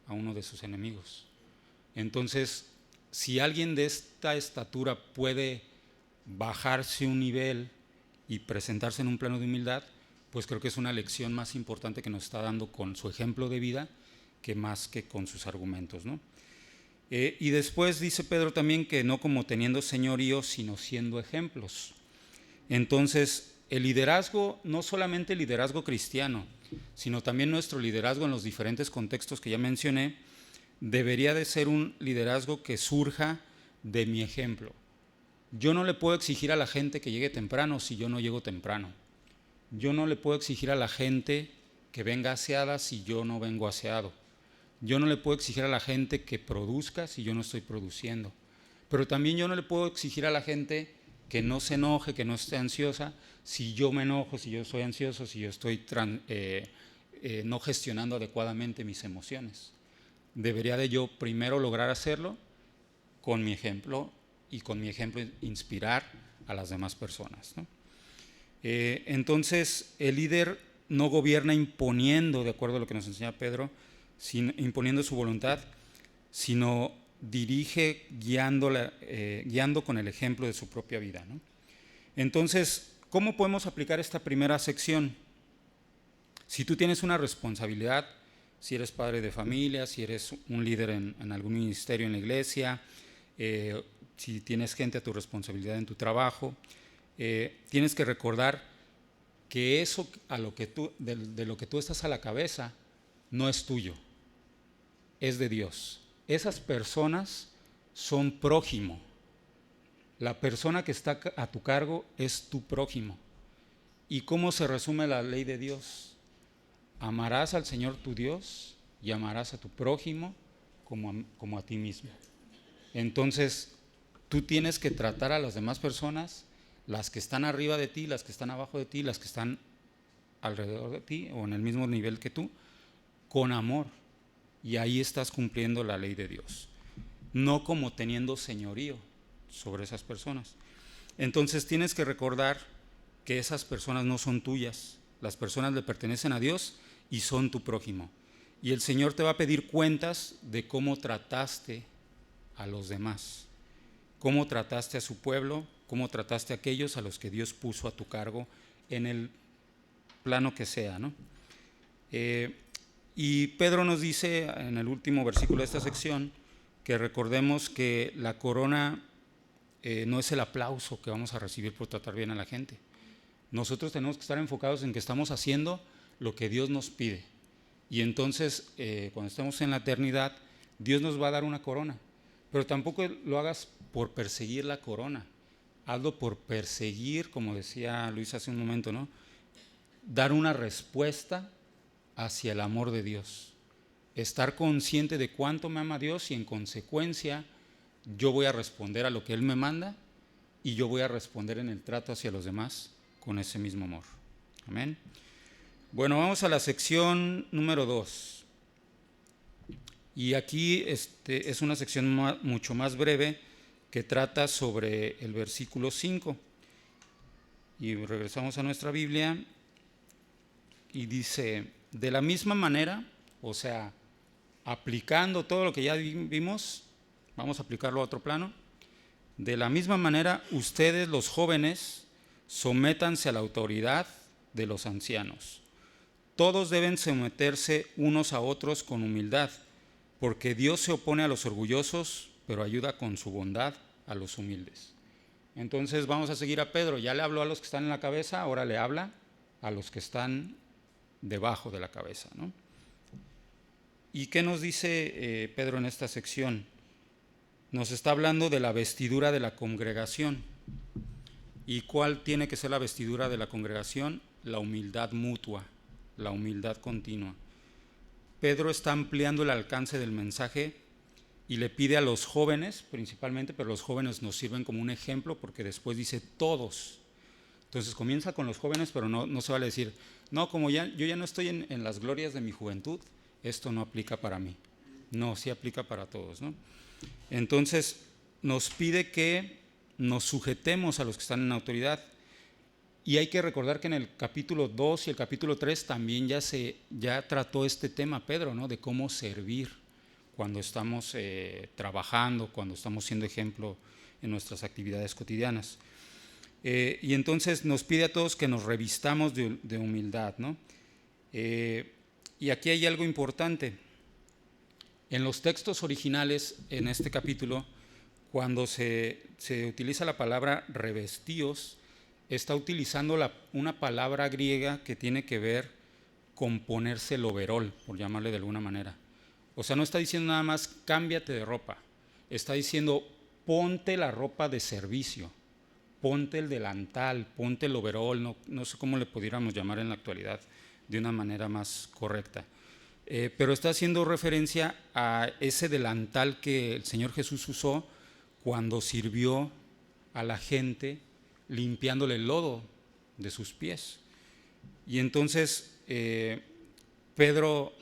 a uno de sus enemigos. Entonces, si alguien de esta estatura puede bajarse un nivel y presentarse en un plano de humildad, pues creo que es una lección más importante que nos está dando con su ejemplo de vida que más que con sus argumentos, ¿no? Y después dice Pedro también que no como teniendo señorío, sino siendo ejemplos. Entonces, el liderazgo, no solamente el liderazgo cristiano, sino también nuestro liderazgo en los diferentes contextos que ya mencioné, debería de ser un liderazgo que surja de mi ejemplo. Yo no le puedo exigir a la gente que llegue temprano si yo no llego temprano. Yo no le puedo exigir a la gente que venga aseada si yo no vengo aseado. Yo no le puedo exigir a la gente que produzca si yo no estoy produciendo. Pero también yo no le puedo exigir a la gente que no se enoje, que no esté ansiosa, si yo me enojo, si yo soy ansioso, si yo estoy no gestionando adecuadamente mis emociones. Debería de yo primero lograr hacerlo con mi ejemplo y con mi ejemplo inspirar a las demás personas, ¿no? Entonces, el líder no gobierna imponiendo, de acuerdo a lo que nos enseña Pedro, imponiendo su voluntad, sino dirige guiando con el ejemplo de su propia vida, ¿no? Entonces, ¿cómo podemos aplicar esta primera sección? Si tú tienes una responsabilidad, si eres padre de familia, si eres un líder en algún ministerio en la iglesia, si tienes gente a tu responsabilidad en tu trabajo, tienes que recordar que eso de lo que tú estás a la cabeza no es tuyo, es de Dios. Esas personas son prójimo. La persona que está a tu cargo es tu prójimo. ¿Y cómo se resume la ley de Dios? Amarás al Señor tu Dios y amarás a tu prójimo como a ti mismo. Entonces, tú tienes que tratar a las demás personas, las que están arriba de ti, las que están abajo de ti, las que están alrededor de ti o en el mismo nivel que tú, con amor. Y ahí estás cumpliendo la ley de Dios, no como teniendo señorío sobre esas personas. Entonces tienes que recordar que esas personas no son tuyas, las personas le pertenecen a Dios y son tu prójimo. Y el Señor te va a pedir cuentas de cómo trataste a los demás, cómo trataste a su pueblo, cómo trataste a aquellos a los que Dios puso a tu cargo en el plano que sea, ¿no? Y Pedro nos dice en el último versículo de esta sección que recordemos que la corona no es el aplauso que vamos a recibir por tratar bien a la gente. Nosotros tenemos que estar enfocados en que estamos haciendo lo que Dios nos pide. Y entonces, cuando estemos en la eternidad, Dios nos va a dar una corona. Pero tampoco lo hagas por perseguir la corona. Hazlo por perseguir, como decía Luis hace un momento, ¿no? Dar una respuesta hacia el amor de Dios. Estar consciente de cuánto me ama Dios y en consecuencia yo voy a responder a lo que Él me manda y yo voy a responder en el trato hacia los demás con ese mismo amor. Amén. Bueno, vamos a la sección número 2. Y aquí es una sección mucho más breve que trata sobre el versículo 5. Y regresamos a nuestra Biblia y dice, de la misma manera, o sea, aplicando todo lo que ya vimos, vamos a aplicarlo a otro plano. De la misma manera, ustedes los jóvenes, sométanse a la autoridad de los ancianos. Todos deben someterse unos a otros con humildad, porque Dios se opone a los orgullosos, pero ayuda con su bondad a los humildes. Entonces vamos a seguir a Pedro. Ya le habló a los que están en la cabeza, ahora le habla a los que están debajo de la cabeza, ¿no? ¿Y qué nos dice Pedro en esta sección? Nos está hablando de la vestidura de la congregación. ¿Y cuál tiene que ser la vestidura de la congregación? La humildad mutua, la humildad continua. Pedro está ampliando el alcance del mensaje y le pide a los jóvenes, principalmente, pero los jóvenes nos sirven como un ejemplo porque después dice todos. Entonces comienza con los jóvenes, pero no se vale decir, no, como yo ya no estoy en las glorias de mi juventud, esto no aplica para mí. No, sí aplica para todos, ¿no? Entonces nos pide que nos sujetemos a los que están en autoridad. Y hay que recordar que en el capítulo 2 y el capítulo 3 también ya trató este tema Pedro, ¿no? De cómo servir cuando estamos trabajando, cuando estamos siendo ejemplo en nuestras actividades cotidianas. Y entonces nos pide a todos que nos revistamos de humildad, ¿no? Y aquí hay algo importante. En los textos originales, en este capítulo, cuando se utiliza la palabra revestíos, está utilizando una palabra griega que tiene que ver con ponerse el overol, por llamarle de alguna manera. O sea, no está diciendo nada más cámbiate de ropa, está diciendo ponte la ropa de servicio, ponte el delantal, ponte el overol, no sé cómo le pudiéramos llamar en la actualidad de una manera más correcta. Pero está haciendo referencia a ese delantal que el Señor Jesús usó cuando sirvió a la gente limpiándole el lodo de sus pies. Y entonces Pedro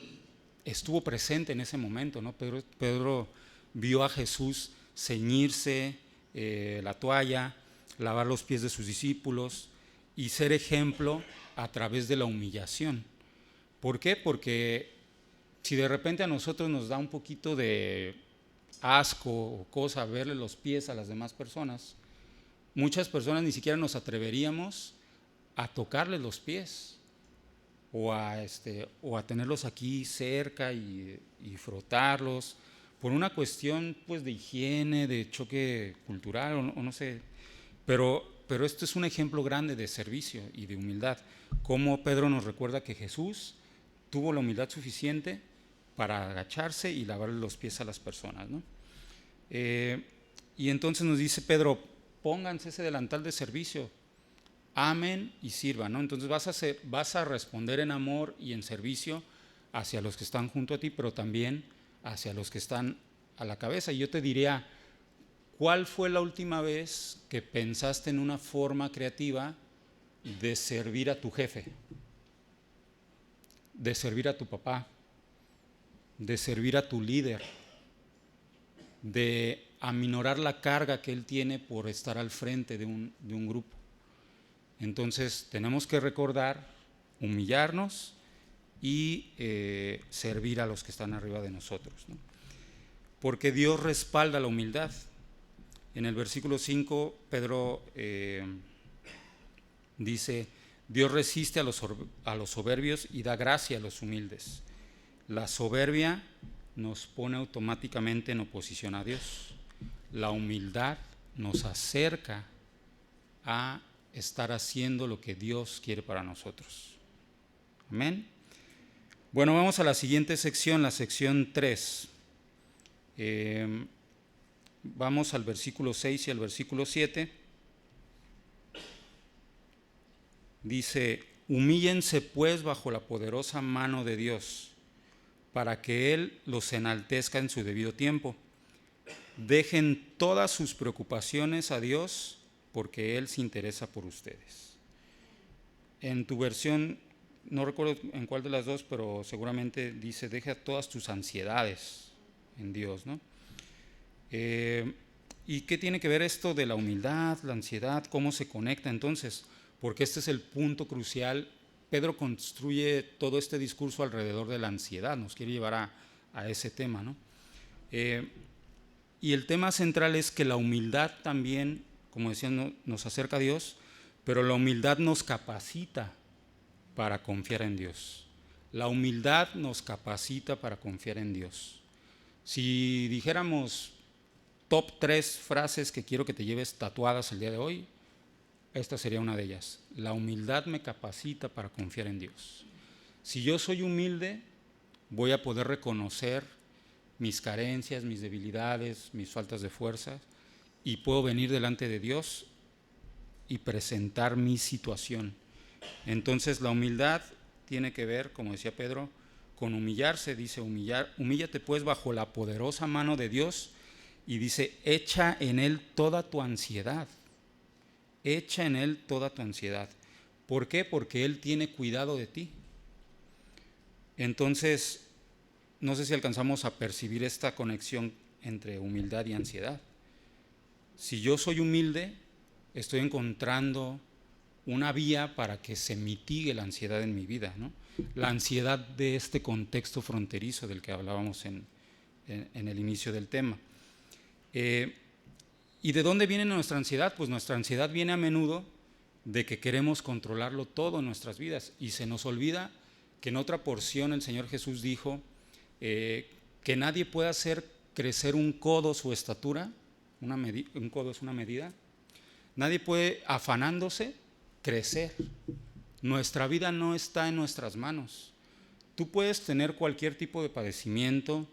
estuvo presente en ese momento, ¿no? Pedro vio a Jesús ceñirse la toalla, lavar los pies de sus discípulos y ser ejemplo a través de la humillación. ¿Por qué? Porque si de repente a nosotros nos da un poquito de asco o cosa verle los pies a las demás personas, muchas personas ni siquiera nos atreveríamos a tocarles los pies o a tenerlos aquí cerca y frotarlos por una cuestión pues de higiene, de choque cultural o no sé, pero esto es un ejemplo grande de servicio y de humildad. Como Pedro nos recuerda que Jesús tuvo la humildad suficiente para agacharse y lavarle los pies a las personas, ¿no? Y entonces nos dice Pedro, pónganse ese delantal de servicio, amen y sirvan, ¿no? Entonces vas a responder en amor y en servicio hacia los que están junto a ti, pero también hacia los que están a la cabeza. Y yo te diría, ¿cuál fue la última vez que pensaste en una forma creativa de servir a tu jefe, de servir a tu papá, de servir a tu líder, de aminorar la carga que él tiene por estar al frente de un grupo? Entonces tenemos que recordar, humillarnos y servir a los que están arriba de nosotros, ¿no? Porque Dios respalda la humildad. En el versículo 5 Pedro dice, Dios resiste a los soberbios y da gracia a los humildes. La soberbia nos pone automáticamente en oposición a Dios. La humildad nos acerca a estar haciendo lo que Dios quiere para nosotros. Amén. Bueno, vamos a la siguiente sección, la sección 3. Vamos al versículo 6 y al versículo 7. Dice: humíllense pues bajo la poderosa mano de Dios, para que Él los enaltezca en su debido tiempo. Dejen todas sus preocupaciones a Dios, porque Él se interesa por ustedes. En tu versión, no recuerdo en cuál de las dos, pero seguramente dice: deja todas tus ansiedades en Dios, ¿no? ¿Y qué tiene que ver esto de la humildad, la ansiedad? ¿Cómo se conecta entonces? Porque este es el punto crucial. Pedro construye todo este discurso alrededor de la ansiedad, nos quiere llevar a ese tema, ¿no? Y el tema central es que la humildad también, como decían, nos acerca a Dios, pero la humildad nos capacita para confiar en Dios. La humildad nos capacita para confiar en Dios. Si dijéramos top 3 frases que quiero que te lleves tatuadas el día de hoy, esta sería una de ellas. La humildad me capacita para confiar en Dios. Si yo soy humilde, voy a poder reconocer mis carencias, mis debilidades, mis faltas de fuerza, y puedo venir delante de Dios y presentar mi situación. Entonces la humildad tiene que ver, como decía Pedro, con humillarse. Dice: humíllate pues bajo la poderosa mano de Dios, y dice: echa en Él toda tu ansiedad. Echa en Él toda tu ansiedad. ¿Por qué? Porque Él tiene cuidado de ti. Entonces, no sé si alcanzamos a percibir esta conexión entre humildad y ansiedad. Si yo soy humilde, estoy encontrando una vía para que se mitigue la ansiedad en mi vida, ¿no? La ansiedad de este contexto fronterizo del que hablábamos en el inicio del tema. ¿Y de dónde viene nuestra ansiedad? Pues nuestra ansiedad viene a menudo de que queremos controlarlo todo en nuestras vidas, y se nos olvida que en otra porción el Señor Jesús dijo que nadie puede hacer crecer un codo su estatura. Un codo es una medida. Nadie puede, afanándose, crecer. Nuestra vida no está en nuestras manos. Tú puedes tener cualquier tipo de padecimiento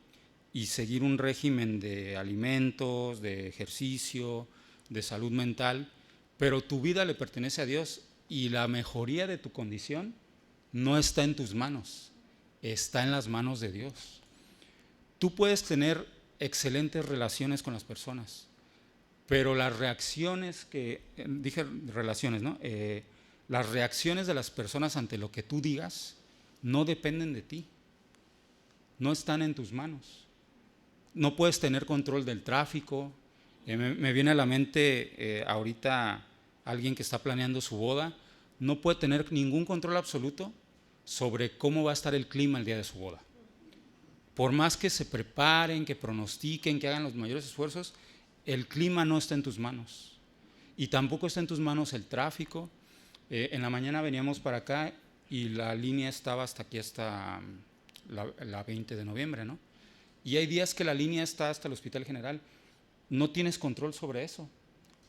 y seguir un régimen de alimentos, de ejercicio, de salud mental, pero tu vida le pertenece a Dios, y la mejoría de tu condición no está en tus manos, está en las manos de Dios. Tú puedes tener excelentes relaciones con las personas, pero las reacciones las reacciones de las personas ante lo que tú digas no dependen de ti, no están en tus manos. No puedes tener control del tráfico. Me viene a la mente ahorita alguien que está planeando su boda, no puede tener ningún control absoluto sobre cómo va a estar el clima el día de su boda. Por más que se preparen, que pronostiquen, que hagan los mayores esfuerzos, el clima no está en tus manos. Y tampoco está en tus manos el tráfico. En la mañana veníamos para acá y la línea estaba hasta aquí, hasta la 20 de noviembre, ¿no? Y hay días que la línea está hasta el Hospital General. No tienes control sobre eso.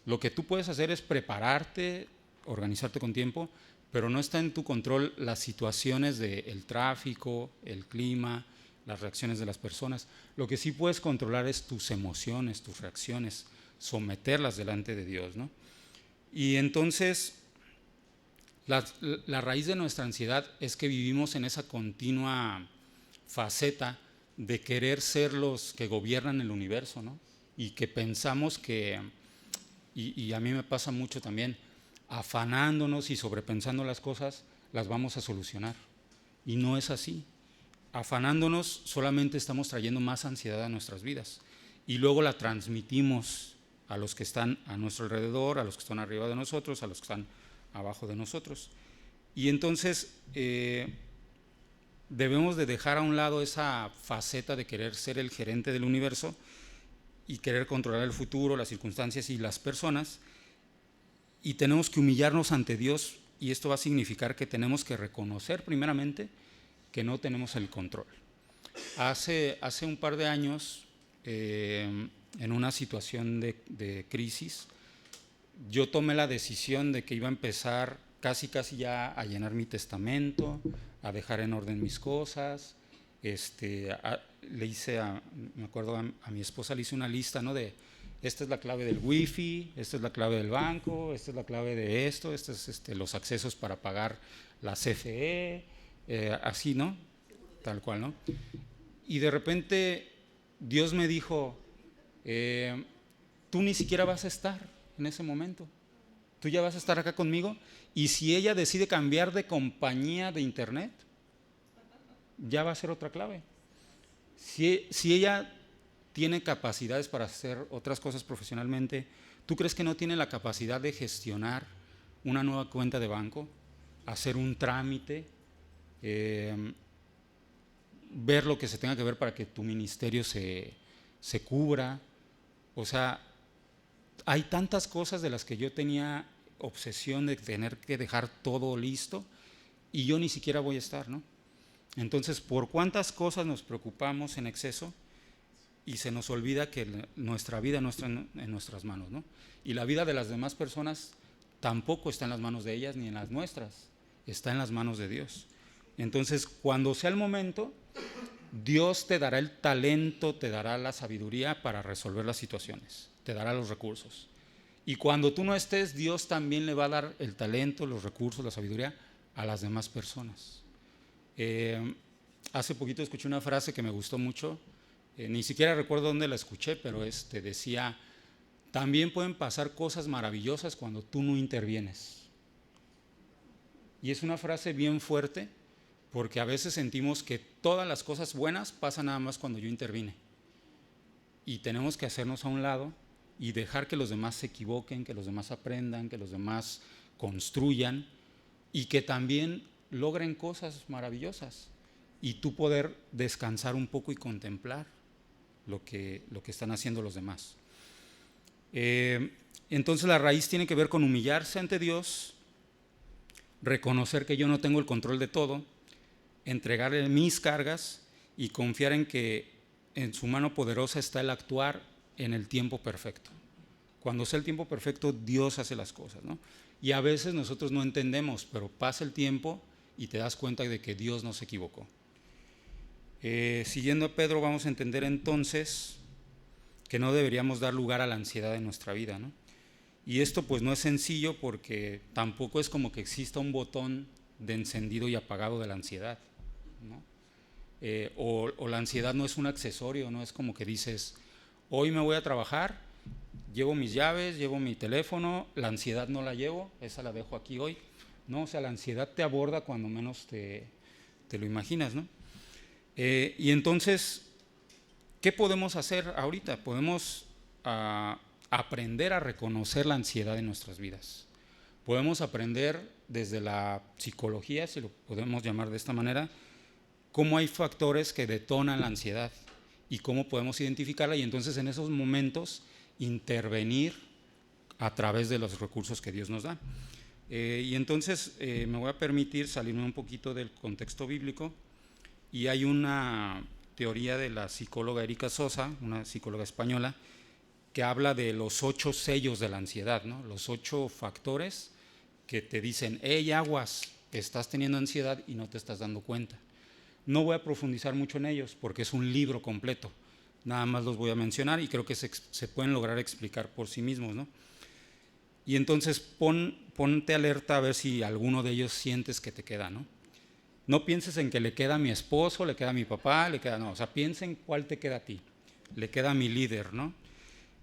Lo que tú puedes hacer es prepararte, organizarte con tiempo, pero no está en tu control las situaciones del tráfico, el clima, las reacciones de las personas. Lo que sí puedes controlar es tus emociones, tus reacciones, someterlas delante de Dios, ¿no? Y entonces, la raíz de nuestra ansiedad es que vivimos en esa continua faceta de querer ser los que gobiernan el universo, ¿no? Y que pensamos que, y a mí me pasa mucho también, afanándonos y sobrepensando las cosas, las vamos a solucionar. Y no es así. Afanándonos solamente estamos trayendo más ansiedad a nuestras vidas, y luego la transmitimos a los que están a nuestro alrededor, a los que están arriba de nosotros, a los que están abajo de nosotros. Y entonces debemos de dejar a un lado esa faceta de querer ser el gerente del universo y querer controlar el futuro, las circunstancias y las personas, y tenemos que humillarnos ante Dios, y esto va a significar que tenemos que reconocer primeramente que no tenemos el control. Hace un par de años, en una situación de crisis, yo tomé la decisión de que iba a empezar casi ya a llenar mi testamento, a dejar en orden mis cosas. Le hice, me acuerdo, a mi esposa le hice una lista, ¿no? De esta es la clave del wifi, esta es la clave del banco, esta es la clave de esto, estos es los accesos para pagar la CFE, así, ¿no? Tal cual, ¿no? Y de repente Dios me dijo, tú ni siquiera vas a estar en ese momento, tú ya vas a estar acá conmigo, y si ella decide cambiar de compañía de internet, ya va a ser otra clave. Si ella tiene capacidades para hacer otras cosas profesionalmente, ¿tú crees que no tiene la capacidad de gestionar una nueva cuenta de banco, hacer un trámite, ver lo que se tenga que ver para que tu ministerio se cubra? O sea, hay tantas cosas de las que yo tenía obsesión de tener que dejar todo listo y yo ni siquiera voy a estar, ¿no? Entonces, ¿por cuántas cosas nos preocupamos en exceso y se nos olvida que nuestra vida no está en nuestras manos, ¿no? Y la vida de las demás personas tampoco está en las manos de ellas ni en las nuestras, está en las manos de Dios. Entonces, cuando sea el momento, Dios te dará el talento, te dará la sabiduría para resolver las situaciones, te dará los recursos. Y cuando tú no estés, Dios también le va a dar el talento, los recursos, la sabiduría a las demás personas. Hace poquito escuché una frase que me gustó mucho, ni siquiera recuerdo dónde la escuché, pero decía, también pueden pasar cosas maravillosas cuando tú no intervienes. Y es una frase bien fuerte, porque a veces sentimos que todas las cosas buenas pasan nada más cuando yo intervine. Y tenemos que hacernos a un lado y dejar que los demás se equivoquen, que los demás aprendan, que los demás construyan y que también logren cosas maravillosas. Y tú poder descansar un poco y contemplar lo que están haciendo los demás. Entonces la raíz tiene que ver con humillarse ante Dios, reconocer que yo no tengo el control de todo, entregarle mis cargas y confiar en que en su mano poderosa está el actuar en el tiempo perfecto. Cuando sea el tiempo perfecto, Dios hace las cosas, ¿no? Y a veces nosotros no entendemos, pero pasa el tiempo y te das cuenta de que Dios no se equivocó. Siguiendo a Pedro, vamos a entender entonces que no deberíamos dar lugar a la ansiedad en nuestra vida, ¿no? Y esto pues no es sencillo porque tampoco es como que exista un botón de encendido y apagado de la ansiedad, ¿no? O la ansiedad no es un accesorio, no es como que dices, hoy me voy a trabajar, llevo mis llaves, llevo mi teléfono, la ansiedad no la llevo, esa la dejo aquí hoy. No, o sea, la ansiedad te aborda cuando menos te lo imaginas, ¿no? Y entonces, ¿qué podemos hacer ahorita? Podemos aprender a reconocer la ansiedad en nuestras vidas. Podemos aprender desde la psicología, si lo podemos llamar de esta manera, cómo hay factores que detonan la ansiedad y cómo podemos identificarla y entonces en esos momentos intervenir a través de los recursos que Dios nos da. Y entonces me voy a permitir salirme un poquito del contexto bíblico y hay una teoría de la psicóloga Erika Sosa, una psicóloga española, que habla de los 8 sellos de la ansiedad, ¿no? Los 8 factores que te dicen, hey, aguas, estás teniendo ansiedad y no te estás dando cuenta. No voy a profundizar mucho en ellos porque es un libro completo, nada más los voy a mencionar y creo que se pueden lograr explicar por sí mismos, ¿no? Y entonces ponte alerta a ver si alguno de ellos sientes que te queda, ¿no? No pienses en que le queda a mi esposo, le queda a mi papá, no, o sea, piensa en cuál te queda a ti, le queda a mi líder, ¿no?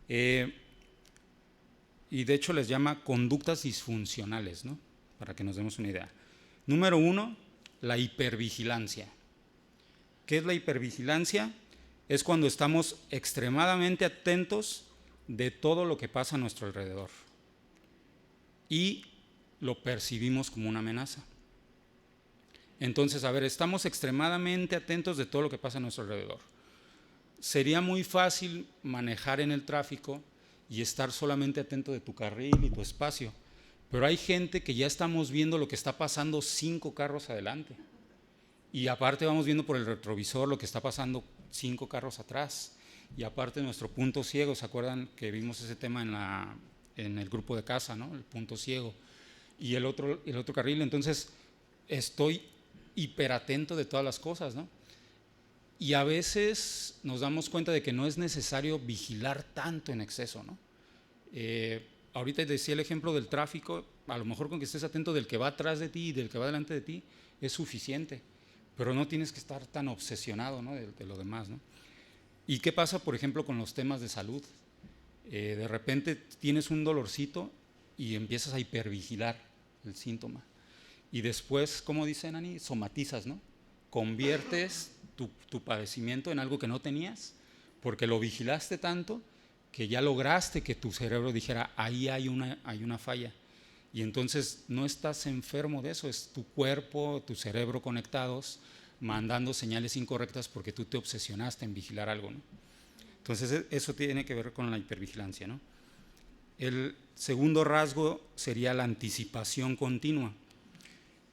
Y de hecho les llama conductas disfuncionales, ¿no? Para que nos demos una idea. Número 1, la hipervigilancia. ¿Qué es la hipervigilancia? Es cuando estamos extremadamente atentos de todo lo que pasa a nuestro alrededor y lo percibimos como una amenaza. Entonces, a ver, estamos extremadamente atentos de todo lo que pasa a nuestro alrededor. Sería muy fácil manejar en el tráfico y estar solamente atento de tu carril y tu espacio, pero hay gente que ya estamos viendo lo que está pasando 5 carros adelante y aparte vamos viendo por el retrovisor lo que está pasando 5 carros atrás y aparte nuestro punto ciego, ¿se acuerdan que vimos ese tema en el grupo de casa, ¿no? El punto ciego. Y el otro carril, entonces estoy hiperatento de todas las cosas, ¿no? Y a veces nos damos cuenta de que no es necesario vigilar tanto en exceso, ¿no? Ahorita decía el ejemplo del tráfico, a lo mejor con que estés atento del que va atrás de ti y del que va delante de ti es suficiente, pero no tienes que estar tan obsesionado, ¿no? de lo demás, ¿no? ¿Y qué pasa, por ejemplo, con los temas de salud? De repente tienes un dolorcito y empiezas a hipervigilar el síntoma. Y después, como dice Nani, somatizas, ¿no? Conviertes tu padecimiento en algo que no tenías, porque lo vigilaste tanto que ya lograste que tu cerebro dijera, ahí hay una falla. Y entonces no estás enfermo de eso, es tu cuerpo, tu cerebro conectados, mandando señales incorrectas porque tú te obsesionaste en vigilar algo, ¿no? Entonces eso tiene que ver con la hipervigilancia, ¿no? El segundo rasgo sería la anticipación continua.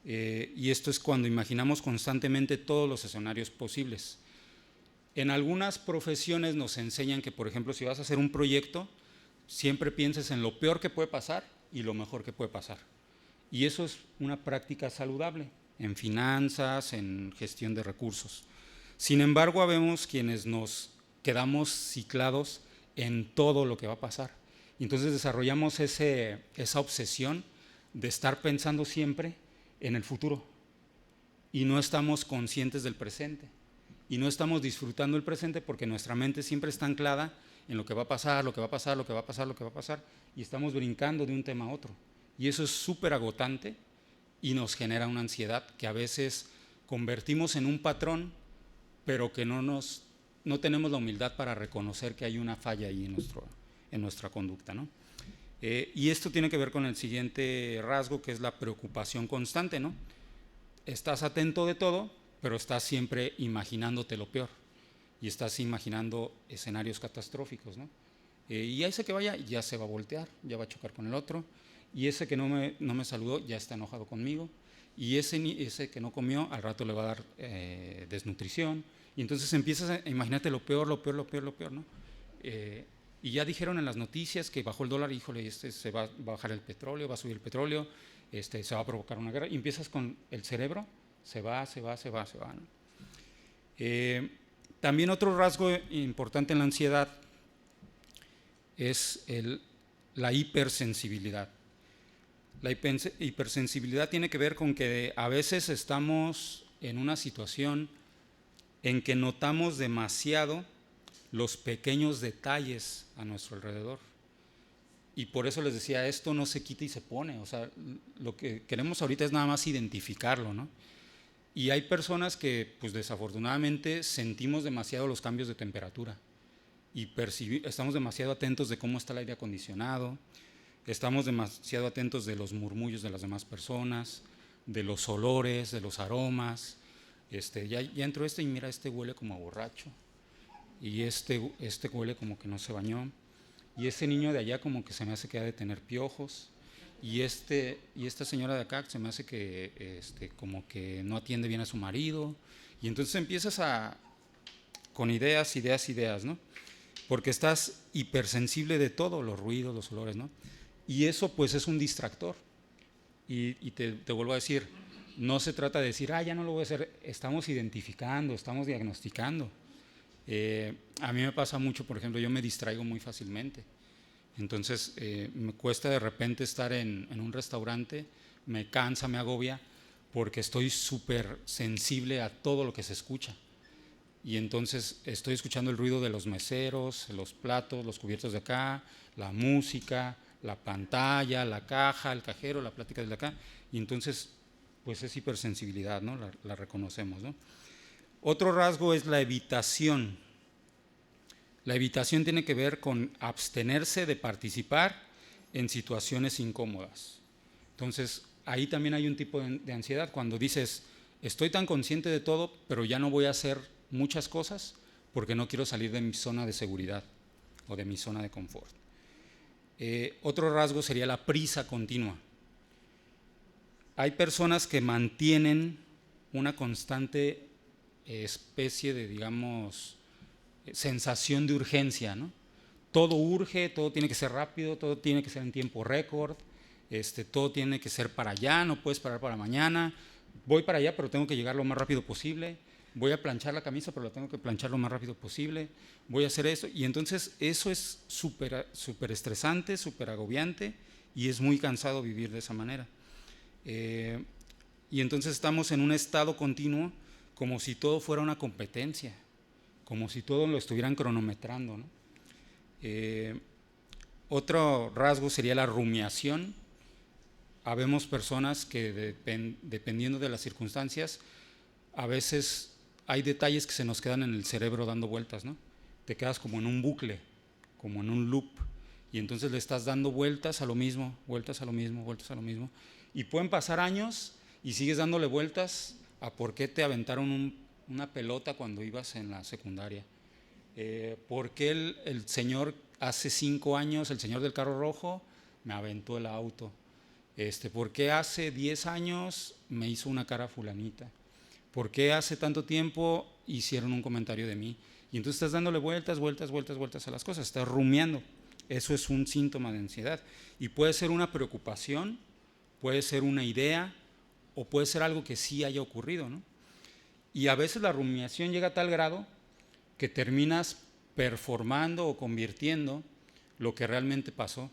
Y esto es cuando imaginamos constantemente todos los escenarios posibles. En algunas profesiones nos enseñan que, por ejemplo, si vas a hacer un proyecto, siempre pienses en lo peor que puede pasar y lo mejor que puede pasar. Y eso es una práctica saludable en finanzas, en gestión de recursos. Sin embargo, habemos quienes nos quedamos ciclados en todo lo que va a pasar. Y entonces desarrollamos esa obsesión de estar pensando siempre en el futuro y no estamos conscientes del presente y no estamos disfrutando el presente porque nuestra mente siempre está anclada en lo que va a pasar, lo que va a pasar, lo que va a pasar, lo que va a pasar, y estamos brincando de un tema a otro. Y eso es súper agotante y nos genera una ansiedad que a veces convertimos en un patrón, pero que no tenemos la humildad para reconocer que hay una falla ahí en nuestra conducta, ¿no? Y esto tiene que ver con el siguiente rasgo, que es la preocupación constante, ¿no? Estás atento de todo, pero estás siempre imaginándote lo peor y estás imaginando escenarios catastróficos, ¿no? Y ese que vaya ya se va a voltear, ya va a chocar con el otro, y ese que no me saludó ya está enojado conmigo, y ese que no comió al rato le va a dar desnutrición, y entonces empiezas a imaginarte lo peor, ¿no? Y ya dijeron en las noticias que bajó el dólar, híjole, se va a bajar el petróleo, va a subir el petróleo, se va a provocar una guerra, y empiezas con el cerebro, se va, ¿no? También otro rasgo importante en la ansiedad es la hipersensibilidad. La hipersensibilidad tiene que ver con que a veces estamos en una situación en que notamos demasiado los pequeños detalles a nuestro alrededor. Y por eso les decía, esto no se quita y se pone. O sea, lo que queremos ahorita es nada más identificarlo, ¿no? Y hay personas que, pues desafortunadamente, sentimos demasiado los cambios de temperatura y estamos demasiado atentos de cómo está el aire acondicionado, estamos demasiado atentos de los murmullos de las demás personas, de los olores, de los aromas. Ya entró y mira, huele como a borracho, y este huele como que no se bañó, y ese niño de allá como que se me hace que ha de tener piojos, y esta señora de acá se me hace que como que no atiende bien a su marido, y entonces empiezas con ideas, ¿no? Porque estás hipersensible de todo, los ruidos, los olores, ¿no? Y eso pues es un distractor. Y te vuelvo a decir, no se trata de decir, ya no lo voy a hacer, estamos identificando, estamos diagnosticando. A mí me pasa mucho, por ejemplo, yo me distraigo muy fácilmente. Entonces me cuesta de repente estar en un restaurante, me cansa, me agobia, porque estoy súper sensible a todo lo que se escucha. Y entonces estoy escuchando el ruido de los meseros, los platos, los cubiertos de acá, la música, la pantalla, la caja, el cajero, la plática de acá. Y entonces, pues es hipersensibilidad, ¿no? La reconocemos, ¿no? Otro rasgo es la evitación. La evitación tiene que ver con abstenerse de participar en situaciones incómodas. Entonces, ahí también hay un tipo de ansiedad, cuando dices, estoy tan consciente de todo, pero ya no voy a hacer muchas cosas porque no quiero salir de mi zona de seguridad o de mi zona de confort. Otro rasgo sería la prisa continua. Hay personas que mantienen una constante especie de, digamos, sensación de urgencia, ¿no? todo urge, todo tiene que ser rápido, todo tiene que ser en tiempo récord, todo tiene que ser para allá, no puedes parar para mañana. Voy para allá, pero tengo que llegar lo más rápido posible. Voy a planchar la camisa, pero la tengo que planchar lo más rápido posible. Voy a hacer eso. Y entonces eso es súper estresante, súper agobiante, y es muy cansado vivir de esa manera. Y entonces estamos en un estado continuo, como si todo fuera una competencia, como si todo lo estuvieran cronometrando, ¿no? Otro rasgo sería la rumiación. Habemos personas que dependiendo de las circunstancias, a veces hay detalles que se nos quedan en el cerebro dando vueltas, ¿no? Te quedas como en un bucle, como en un loop, y entonces le estás dando vueltas a lo mismo, vueltas a lo mismo, vueltas a lo mismo, y pueden pasar años y sigues dándole vueltas a por qué te aventaron una pelota cuando ibas en la secundaria, por qué el señor hace 5 años, el señor del carro rojo, me aventó el auto, por qué hace 10 años me hizo una cara fulanita, por qué hace tanto tiempo hicieron un comentario de mí. Y entonces estás dándole vueltas, vueltas, vueltas, vueltas a las cosas, estás rumiando. Eso es un síntoma de ansiedad. Y puede ser una preocupación, puede ser una idea, o puede ser algo que sí haya ocurrido, ¿no? Y a veces la rumiación llega a tal grado que terminas performando o convirtiendo lo que realmente pasó.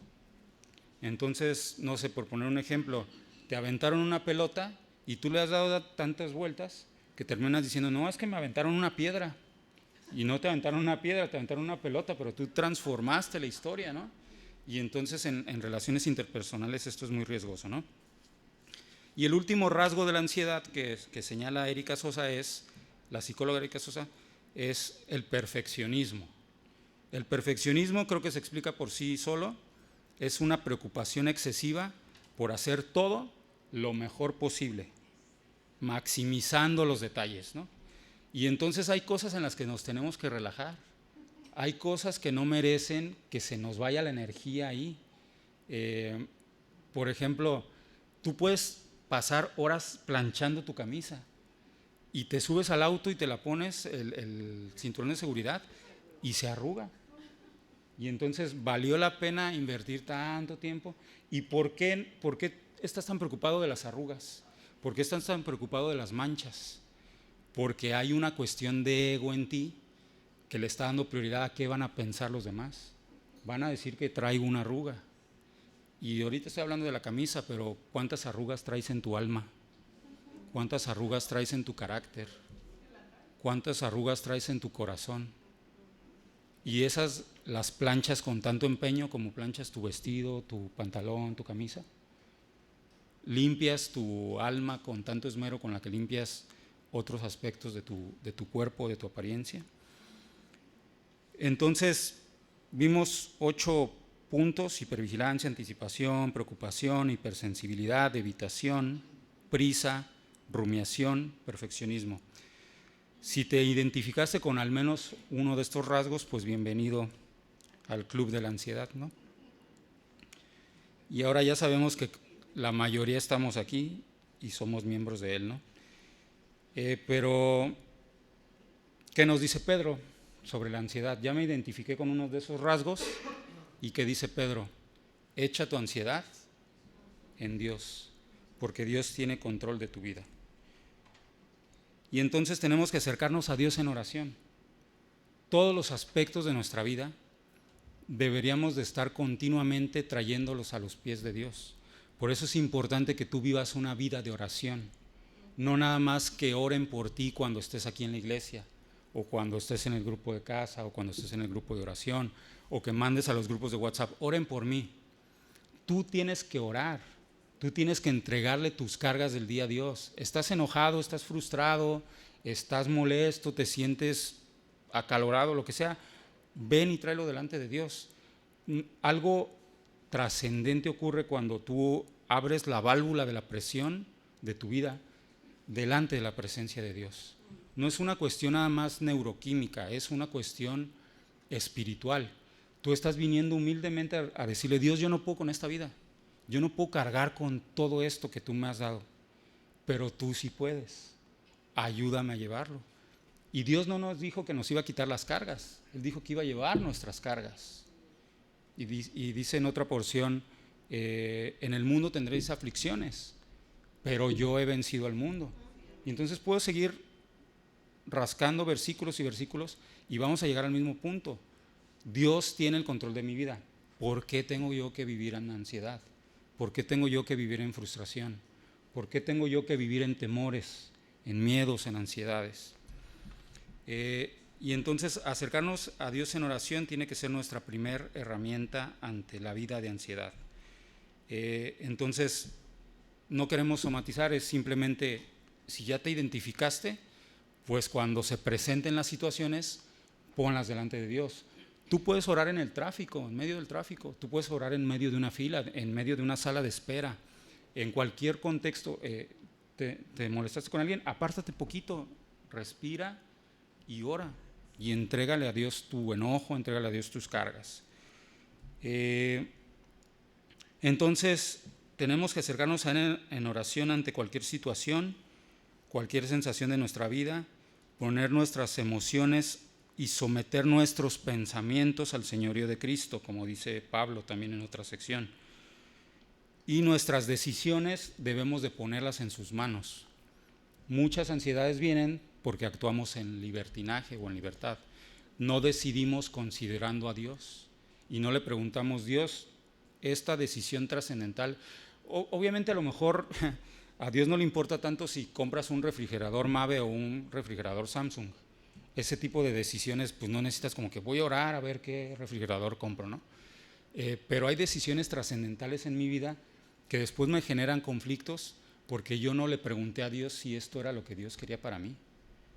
Entonces, no sé, por poner un ejemplo, te aventaron una pelota y tú le has dado tantas vueltas que terminas diciendo, no, es que me aventaron una piedra. Y no te aventaron una piedra, te aventaron una pelota, pero tú transformaste la historia, ¿no? Y entonces en relaciones interpersonales esto es muy riesgoso, ¿no? Y el último rasgo de la ansiedad que señala Erika Sosa la psicóloga Erika Sosa, es el perfeccionismo. El perfeccionismo creo que se explica por sí solo, es una preocupación excesiva por hacer todo lo mejor posible, maximizando los detalles, ¿no? Y entonces hay cosas en las que nos tenemos que relajar, hay cosas que no merecen que se nos vaya la energía ahí. Por ejemplo, tú puedes pasar horas planchando tu camisa y te subes al auto y te la pones el cinturón de seguridad y se arruga. Y entonces valió la pena invertir tanto tiempo. ¿Y por qué estás tan preocupado de las arrugas? ¿Por qué estás tan preocupado de las manchas? Porque hay una cuestión de ego en ti que le está dando prioridad a qué van a pensar los demás. Van a decir que traigo una arruga. Y ahorita estoy hablando de la camisa, pero ¿cuántas arrugas traes en tu alma? ¿Cuántas arrugas traes en tu carácter? ¿Cuántas arrugas traes en tu corazón? Y esas las planchas con tanto empeño como planchas tu vestido, tu pantalón, tu camisa. Limpias tu alma con tanto esmero con la que limpias otros aspectos de tu cuerpo, de tu apariencia. Entonces, vimos 8 puntos: hipervigilancia, anticipación, preocupación, hipersensibilidad, evitación, prisa, rumiación, perfeccionismo. Si te identificaste con al menos uno de estos rasgos, pues bienvenido al club de la ansiedad, ¿no? Y ahora ya sabemos que la mayoría estamos aquí y somos miembros de él, ¿no? Pero, ¿qué nos dice Pedro sobre la ansiedad? Ya me identifiqué con uno de esos rasgos. ¿Y qué dice Pedro? Echa tu ansiedad en Dios, porque Dios tiene control de tu vida. Y entonces tenemos que acercarnos a Dios en oración. Todos los aspectos de nuestra vida deberíamos de estar continuamente trayéndolos a los pies de Dios. Por eso es importante que tú vivas una vida de oración. No nada más que oren por ti cuando estés aquí en la iglesia, o cuando estés en el grupo de casa, o cuando estés en el grupo de oración, o que mandes a los grupos de WhatsApp, oren por mí. Tú tienes que orar, tú tienes que entregarle tus cargas del día a Dios. Estás enojado, estás frustrado, estás molesto, te sientes acalorado, lo que sea, ven y tráelo delante de Dios. Algo trascendente ocurre cuando tú abres la válvula de la presión de tu vida delante de la presencia de Dios. No es una cuestión nada más neuroquímica, es una cuestión espiritual. Tú estás viniendo humildemente a decirle: Dios, yo no puedo con esta vida, yo no puedo cargar con todo esto que tú me has dado, pero tú sí puedes, ayúdame a llevarlo. Y Dios no nos dijo que nos iba a quitar las cargas, Él dijo que iba a llevar nuestras cargas. Y dice en otra porción, en el mundo tendréis aflicciones, pero yo he vencido al mundo. Y entonces puedo seguir rascando versículos y versículos y vamos a llegar al mismo punto. Dios tiene el control de mi vida. ¿Por qué tengo yo que vivir en ansiedad? ¿Por qué tengo yo que vivir en frustración? ¿Por qué tengo yo que vivir en temores, en miedos, en ansiedades? Y entonces acercarnos a Dios en oración tiene que ser nuestra primera herramienta ante la vida de ansiedad. Entonces no queremos somatizar, es simplemente, si ya te identificaste, pues cuando se presenten las situaciones, ponlas delante de Dios. Tú puedes orar en el tráfico, en medio del tráfico, tú puedes orar en medio de una fila, en medio de una sala de espera, en cualquier contexto. Te molestaste con alguien, apártate poquito, respira y ora y entrégale a Dios tu enojo, entrégale a Dios tus cargas. Entonces tenemos que acercarnos a Él en oración ante cualquier situación, cualquier sensación de nuestra vida, poner nuestras emociones y someter nuestros pensamientos al señorío de Cristo, como dice Pablo también en otra sección. Y nuestras decisiones debemos de ponerlas en sus manos. Muchas ansiedades vienen porque actuamos en libertinaje o en libertad. No decidimos considerando a Dios y no le preguntamos, Dios, esta decisión trascendental, obviamente a lo mejor a Dios no le importa tanto si compras un refrigerador Mave o un refrigerador Samsung. Ese tipo de decisiones, pues no necesitas como que voy a orar a ver qué refrigerador compro, ¿no? Pero hay decisiones trascendentales en mi vida que después me generan conflictos porque yo no le pregunté a Dios si esto era lo que Dios quería para mí,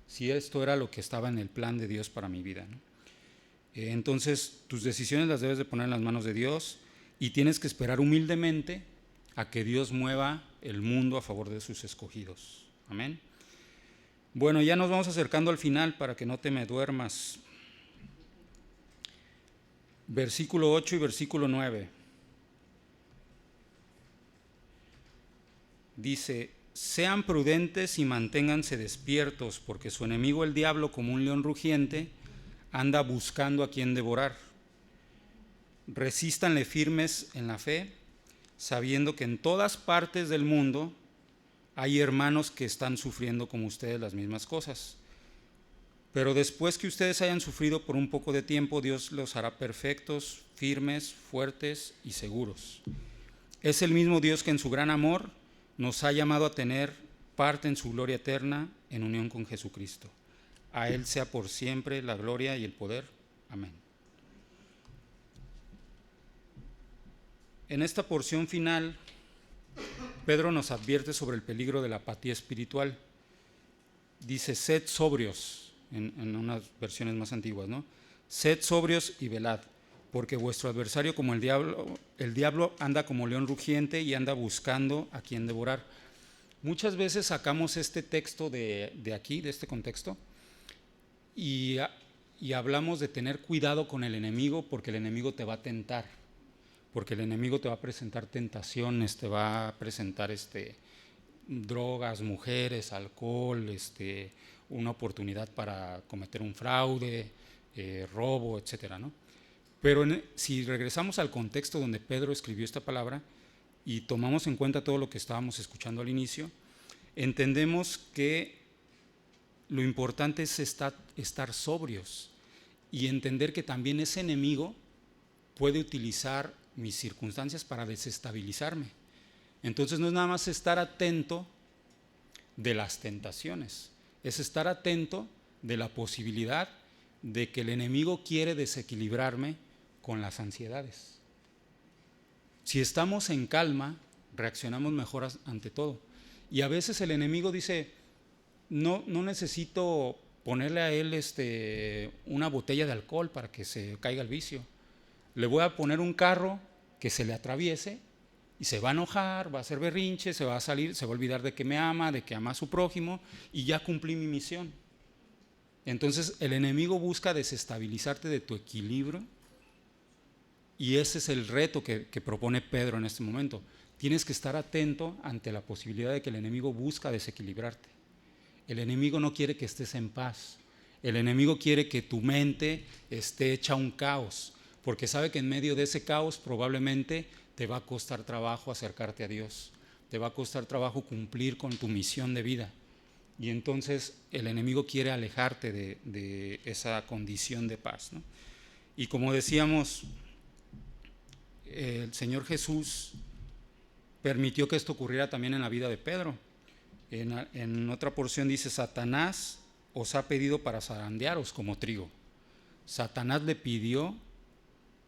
si esto era lo que estaba en el plan de Dios para mi vida, ¿no? Entonces, tus decisiones las debes de poner en las manos de Dios y tienes que esperar humildemente a que Dios mueva el mundo a favor de sus escogidos. Amén. Bueno, ya nos vamos acercando al final para que no te me duermas. Versículo 8 y versículo 9. Dice, sean prudentes y manténganse despiertos, porque su enemigo el diablo, como un león rugiente, anda buscando a quien devorar. Resístanle firmes en la fe, sabiendo que en todas partes del mundo hay hermanos que están sufriendo como ustedes las mismas cosas. Pero después que ustedes hayan sufrido por un poco de tiempo, Dios los hará perfectos, firmes, fuertes y seguros. Es el mismo Dios que en su gran amor nos ha llamado a tener parte en su gloria eterna en unión con Jesucristo. A Él sea por siempre la gloria y el poder. Amén. En esta porción final, Pedro nos advierte sobre el peligro de la apatía espiritual. Dice, sed sobrios, en unas versiones más antiguas, ¿no? Sed sobrios y velad, porque vuestro adversario como el diablo anda como león rugiente y anda buscando a quien devorar. Muchas veces sacamos este texto de aquí, de este contexto, y hablamos de tener cuidado con el enemigo porque el enemigo te va a tentar, porque el enemigo te va a presentar tentaciones, te va a presentar drogas, mujeres, alcohol, una oportunidad para cometer un fraude, robo, etcétera, ¿no? Pero si regresamos al contexto donde Pedro escribió esta palabra y tomamos en cuenta todo lo que estábamos escuchando al inicio, entendemos que lo importante es estar sobrios y entender que también ese enemigo puede utilizar mis circunstancias para desestabilizarme. Entonces no es nada más estar atento de las tentaciones, es estar atento de la posibilidad de que el enemigo quiere desequilibrarme con las ansiedades. Si estamos en calma, reaccionamos mejor ante todo. Y a veces el enemigo dice, no necesito ponerle a él una botella de alcohol para que se caiga el vicio. Le voy a poner un carro que se le atraviese y se va a enojar, va a hacer berrinche, se va a salir, se va a olvidar de que me ama, de que ama a su prójimo y ya cumplí mi misión. Entonces el enemigo busca desestabilizarte de tu equilibrio y ese es el reto que propone Pedro en este momento. Tienes que estar atento ante la posibilidad de que el enemigo busca desequilibrarte. El enemigo no quiere que estés en paz. El enemigo quiere que tu mente esté hecha un caos, porque sabe que en medio de ese caos probablemente te va a costar trabajo acercarte a Dios, te va a costar trabajo cumplir con tu misión de vida. Y entonces el enemigo quiere alejarte de esa condición de paz, ¿no? Y como decíamos, el Señor Jesús permitió que esto ocurriera también en la vida de Pedro. En otra porción dice: Satanás os ha pedido para zarandearos como trigo. Satanás le pidió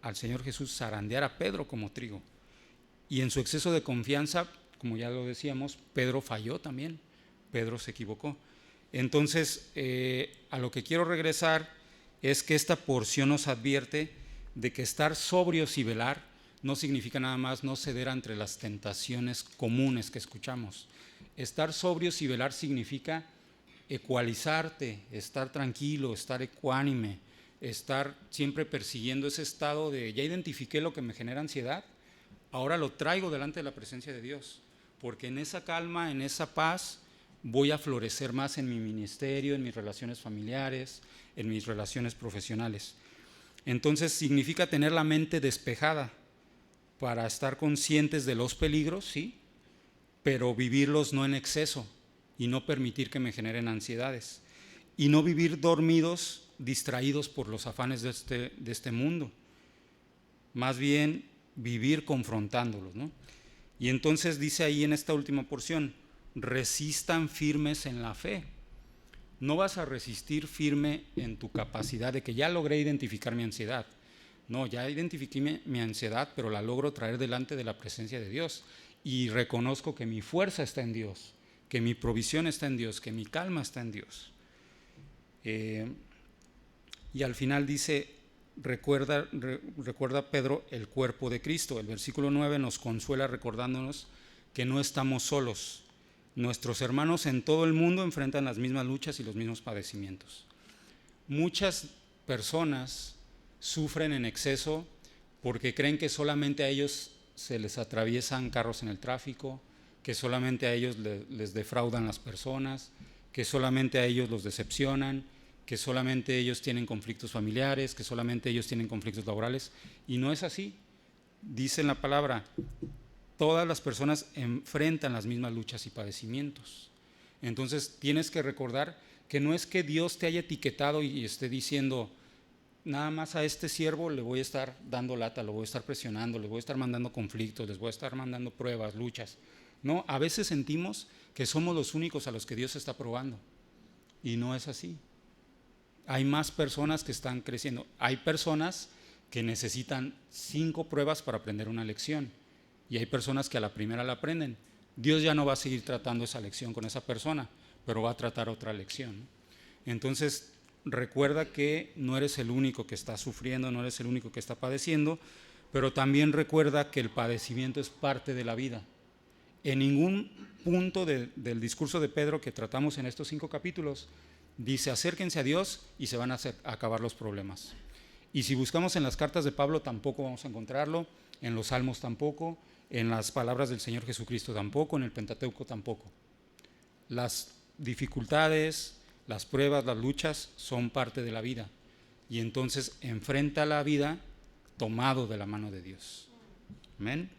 al Señor Jesús zarandear a Pedro como trigo. Y en su exceso de confianza, como ya lo decíamos, Pedro falló también. Pedro se equivocó. Entonces, a lo que quiero regresar es que esta porción nos advierte de que estar sobrios y velar no significa nada más no ceder ante las tentaciones comunes que escuchamos. Estar sobrios y velar significa ecualizarte, estar tranquilo, estar ecuánime, estar siempre persiguiendo ese estado de ya identifiqué lo que me genera ansiedad, ahora lo traigo delante de la presencia de Dios, porque en esa calma, en esa paz, voy a florecer más en mi ministerio, en mis relaciones familiares, en mis relaciones profesionales. Entonces significa tener la mente despejada para estar conscientes de los peligros, sí, pero vivirlos no en exceso y no permitir que me generen ansiedades. Y no vivir dormidos, distraídos por los afanes de este mundo. Más bien vivir confrontándolos, ¿no? Y entonces dice ahí en esta última porción: resistan firmes en la fe. No vas a resistir firme en tu capacidad de que ya logré identificar mi ansiedad. No, ya identifiqué mi ansiedad, pero la logro traer delante de la presencia de Dios. Y reconozco que mi fuerza está en Dios, que mi provisión está en Dios, que mi calma está en Dios. Y al final dice: recuerda Pedro el cuerpo de Cristo. El versículo 9 nos consuela recordándonos que no estamos solos. Nuestros hermanos en todo el mundo enfrentan las mismas luchas y los mismos padecimientos. Muchas personas sufren en exceso porque creen que solamente a ellos se les atraviesan carros en el tráfico, que solamente a ellos les defraudan las personas, que solamente a ellos los decepcionan, que solamente ellos tienen conflictos familiares, que solamente ellos tienen conflictos laborales. Y no es así. Dice en la palabra: todas las personas enfrentan las mismas luchas y padecimientos. Entonces tienes que recordar que no es que Dios te haya etiquetado y esté diciendo: nada más a este siervo le voy a estar dando lata, lo voy a estar presionando, le voy a estar mandando conflictos, les voy a estar mandando pruebas, luchas. No, a veces sentimos que somos los únicos a los que Dios está probando. Y no es así. Hay más personas que están creciendo. Hay personas que necesitan 5 pruebas para aprender una lección. Y hay personas que a la primera la aprenden. Dios ya no va a seguir tratando esa lección con esa persona, pero va a tratar otra lección. Entonces, recuerda que no eres el único que está sufriendo, no eres el único que está padeciendo, pero también recuerda que el padecimiento es parte de la vida. En ningún punto del discurso de Pedro que tratamos en estos 5 capítulos dice: acérquense a Dios y se van a acabar los problemas. Y si buscamos en las cartas de Pablo tampoco vamos a encontrarlo, en los Salmos tampoco, en las palabras del Señor Jesucristo tampoco, en el Pentateuco tampoco. Las dificultades, las pruebas, las luchas son parte de la vida. Y entonces enfrenta la vida tomado de la mano de Dios. Amén.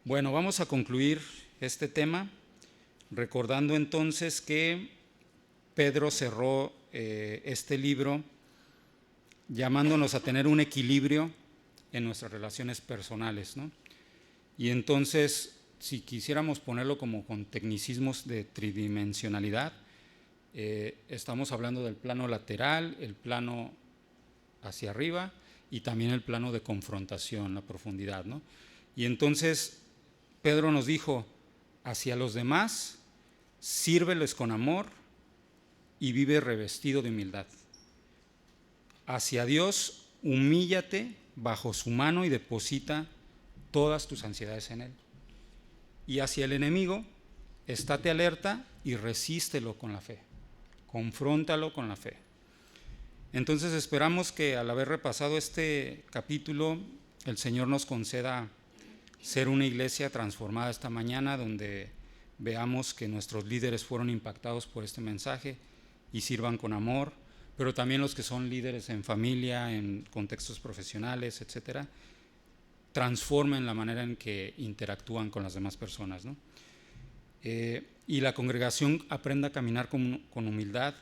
Bueno, vamos a concluir este tema recordando entonces que Pedro cerró este libro llamándonos a tener un equilibrio en nuestras relaciones personales, ¿no? Y entonces, si quisiéramos ponerlo como con tecnicismos de tridimensionalidad, estamos hablando del plano lateral, el plano hacia arriba y también el plano de confrontación, la profundidad, ¿no? Y entonces Pedro nos dijo: hacia los demás, sírveles con amor y vive revestido de humildad. Hacia Dios, humíllate bajo su mano y deposita todas tus ansiedades en Él. Y hacia el enemigo, estate alerta y resístelo con la fe. Confróntalo con la fe. Entonces esperamos que al haber repasado este capítulo, el Señor nos conceda ser una iglesia transformada esta mañana, donde veamos que nuestros líderes fueron impactados por este mensaje y sirvan con amor, pero también los que son líderes en familia, en contextos profesionales, etcétera, transformen la manera en que interactúan con las demás personas, ¿no? Y la congregación aprenda a caminar con humildad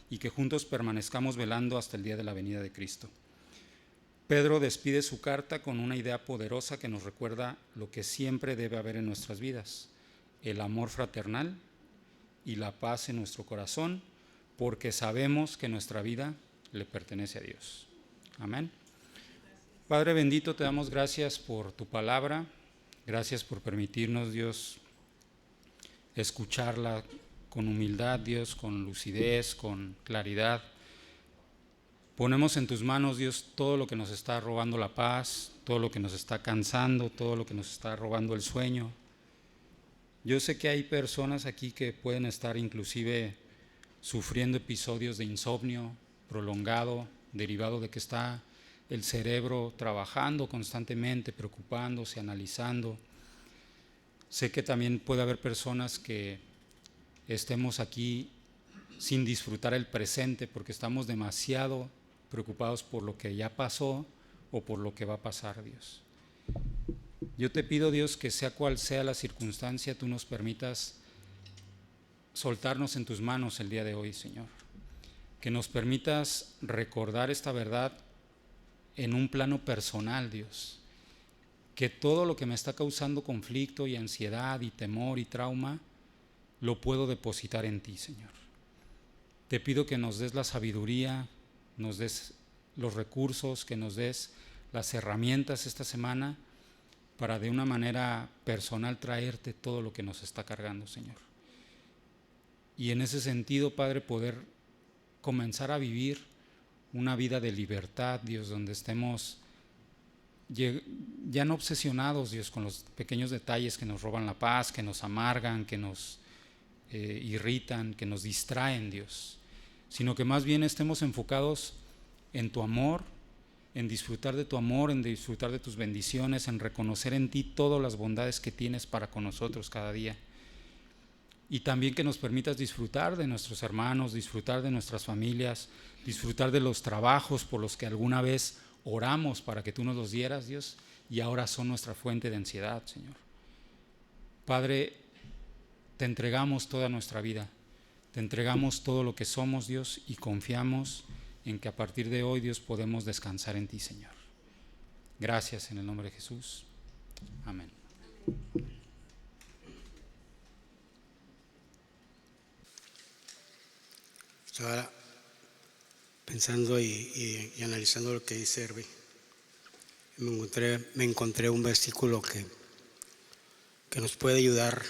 y que juntos permanezcamos velando hasta el día de la venida de Cristo. Pedro despide su carta con una idea poderosa que nos recuerda lo que siempre debe haber en nuestras vidas: el amor fraternal y la paz en nuestro corazón, porque sabemos que nuestra vida le pertenece a Dios. Amén. Padre bendito, te damos gracias por tu palabra, gracias por permitirnos, Dios, escucharla con humildad, Dios, con lucidez, con claridad. Ponemos en tus manos, Dios, todo lo que nos está robando la paz, todo lo que nos está cansando, todo lo que nos está robando el sueño. Yo sé que hay personas aquí que pueden estar inclusive sufriendo episodios de insomnio prolongado, derivado de que está el cerebro trabajando constantemente, preocupándose, analizando. Sé que también puede haber personas que estemos aquí sin disfrutar el presente porque estamos demasiado preocupados por lo que ya pasó o por lo que va a pasar, Dios. Yo te pido, Dios, que sea cual sea la circunstancia, tú nos permitas soltarnos en tus manos el día de hoy, Señor. Que nos permitas recordar esta verdad en un plano personal, Dios. Que todo lo que me está causando conflicto y ansiedad y temor y trauma, lo puedo depositar en ti, Señor. Te pido que nos des la sabiduría, nos des los recursos, que nos des las herramientas esta semana para de una manera personal traerte todo lo que nos está cargando, Señor. Y en ese sentido, Padre, poder comenzar a vivir una vida de libertad, Dios, donde estemos ya no obsesionados, Dios, con los pequeños detalles que nos roban la paz, que nos amargan, que nos irritan, que nos distraen, Dios, sino que más bien estemos enfocados en tu amor, en disfrutar de tu amor, en disfrutar de tus bendiciones, en reconocer en ti todas las bondades que tienes para con nosotros cada día. Y también que nos permitas disfrutar de nuestros hermanos, disfrutar de nuestras familias, disfrutar de los trabajos por los que alguna vez oramos para que tú nos los dieras, Dios, y ahora son nuestra fuente de ansiedad, Señor. Padre, te entregamos toda nuestra vida, te entregamos todo lo que somos, Dios, y confiamos en que a partir de hoy, Dios, podemos descansar en ti, Señor. Gracias en el nombre de Jesús. Amén. Estaba pensando y analizando lo que dice Herbie. Me encontré un versículo que nos puede ayudar.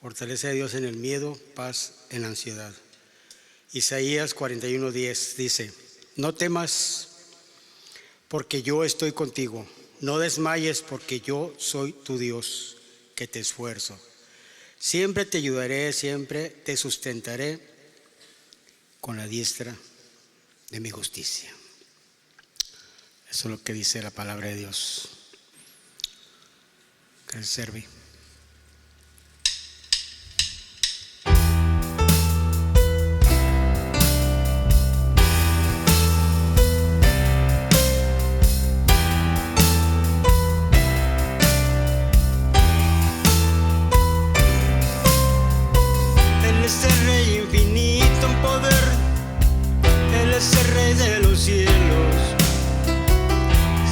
Fortalece a Dios en el miedo, paz en la ansiedad. Isaías 41:10 dice: no temas, porque yo estoy contigo. No desmayes, porque yo soy tu Dios, que te esfuerzo. Siempre te ayudaré, siempre te sustentaré con la diestra de mi justicia. Eso es lo que dice la palabra de Dios. Gracias, Servi.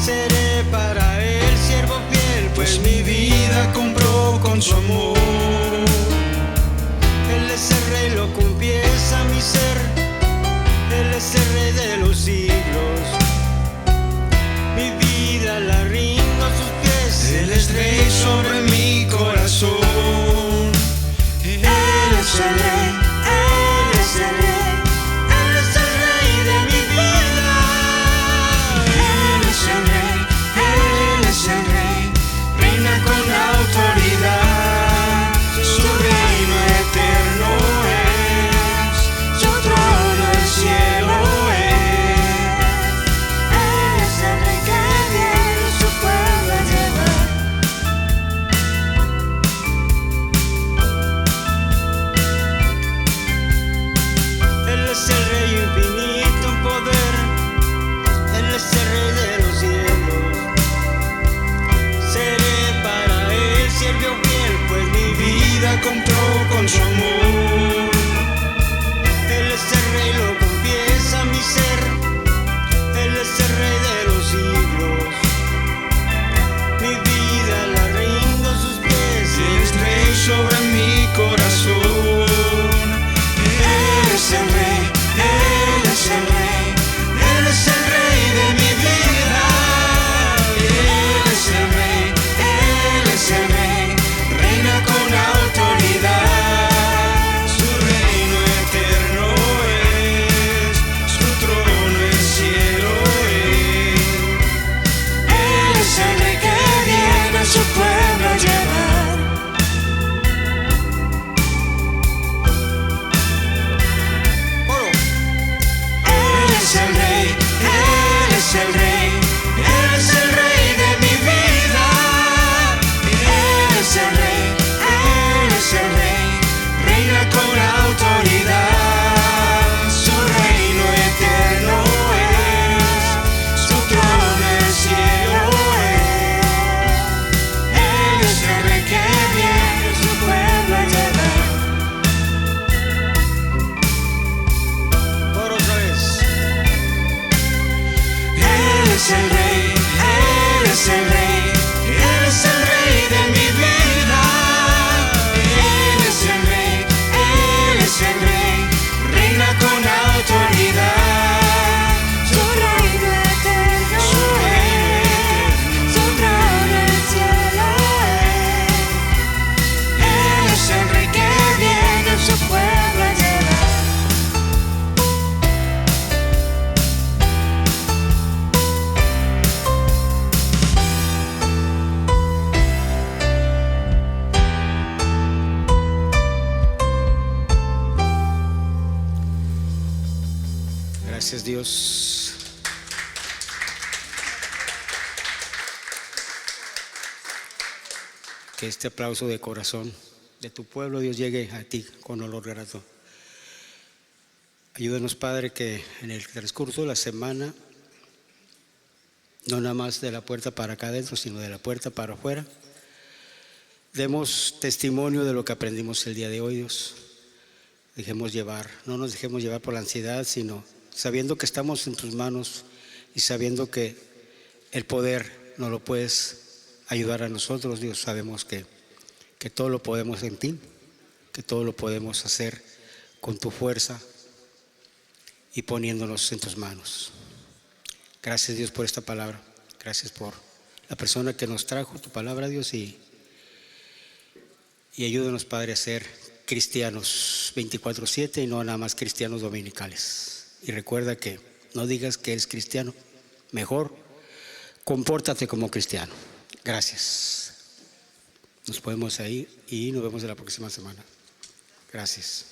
Seré para él siervo fiel, pues mi vida compró compró con su amor. Él es el rey, lo confiesa mi ser. Él es el rey de los siglos. Mi vida la rindo a sus pies. Él es rey sobre mi corazón. Él es el rey, Él es el rey, Él es el rey de mi vida. Él es el rey, Él es el rey, reina con autoridad. Su reino eterno es, su trono el cielo es. Él es el rey que viene a su pueblo a llevar. Él es el rey, Él es el rey, Él es el rey de mi vida. Él es el rey, Él es el rey, reina con autoridad. Su reino eterno es, su trono el cielo es. Él es el rey que viene a su pueblo a llevar. Por otra vez. Él es el rey, Él es el rey, Él es el rey de mi vida. Él es el rey, Él es el rey, reina con autoridad. Su reino eterno es, su trono el cielo es. Él es el rey que viene a su pueblo a llevar. Gracias, Dios. Que este aplauso de corazón de tu pueblo, Dios, llegue a ti con olor grato. Ayúdanos, Padre, que en el transcurso de la semana, no nada más de la puerta para acá adentro, sino de la puerta para afuera, demos testimonio de lo que aprendimos el día de hoy, Dios. No nos dejemos llevar por la ansiedad, sino sabiendo que estamos en tus manos y sabiendo que el poder no lo puedes ayudar a nosotros, Dios. Sabemos que todo lo podemos en ti, que todo lo podemos hacer con tu fuerza y poniéndonos en tus manos. Gracias, Dios, por esta palabra. Gracias por la persona que nos trajo tu palabra, Dios, y ayúdanos, Padre, a ser cristianos 24/7 y no nada más cristianos dominicales. Y recuerda que no digas que eres cristiano, mejor compórtate como cristiano. Gracias. Nos podemos ir y nos vemos la próxima semana. Gracias.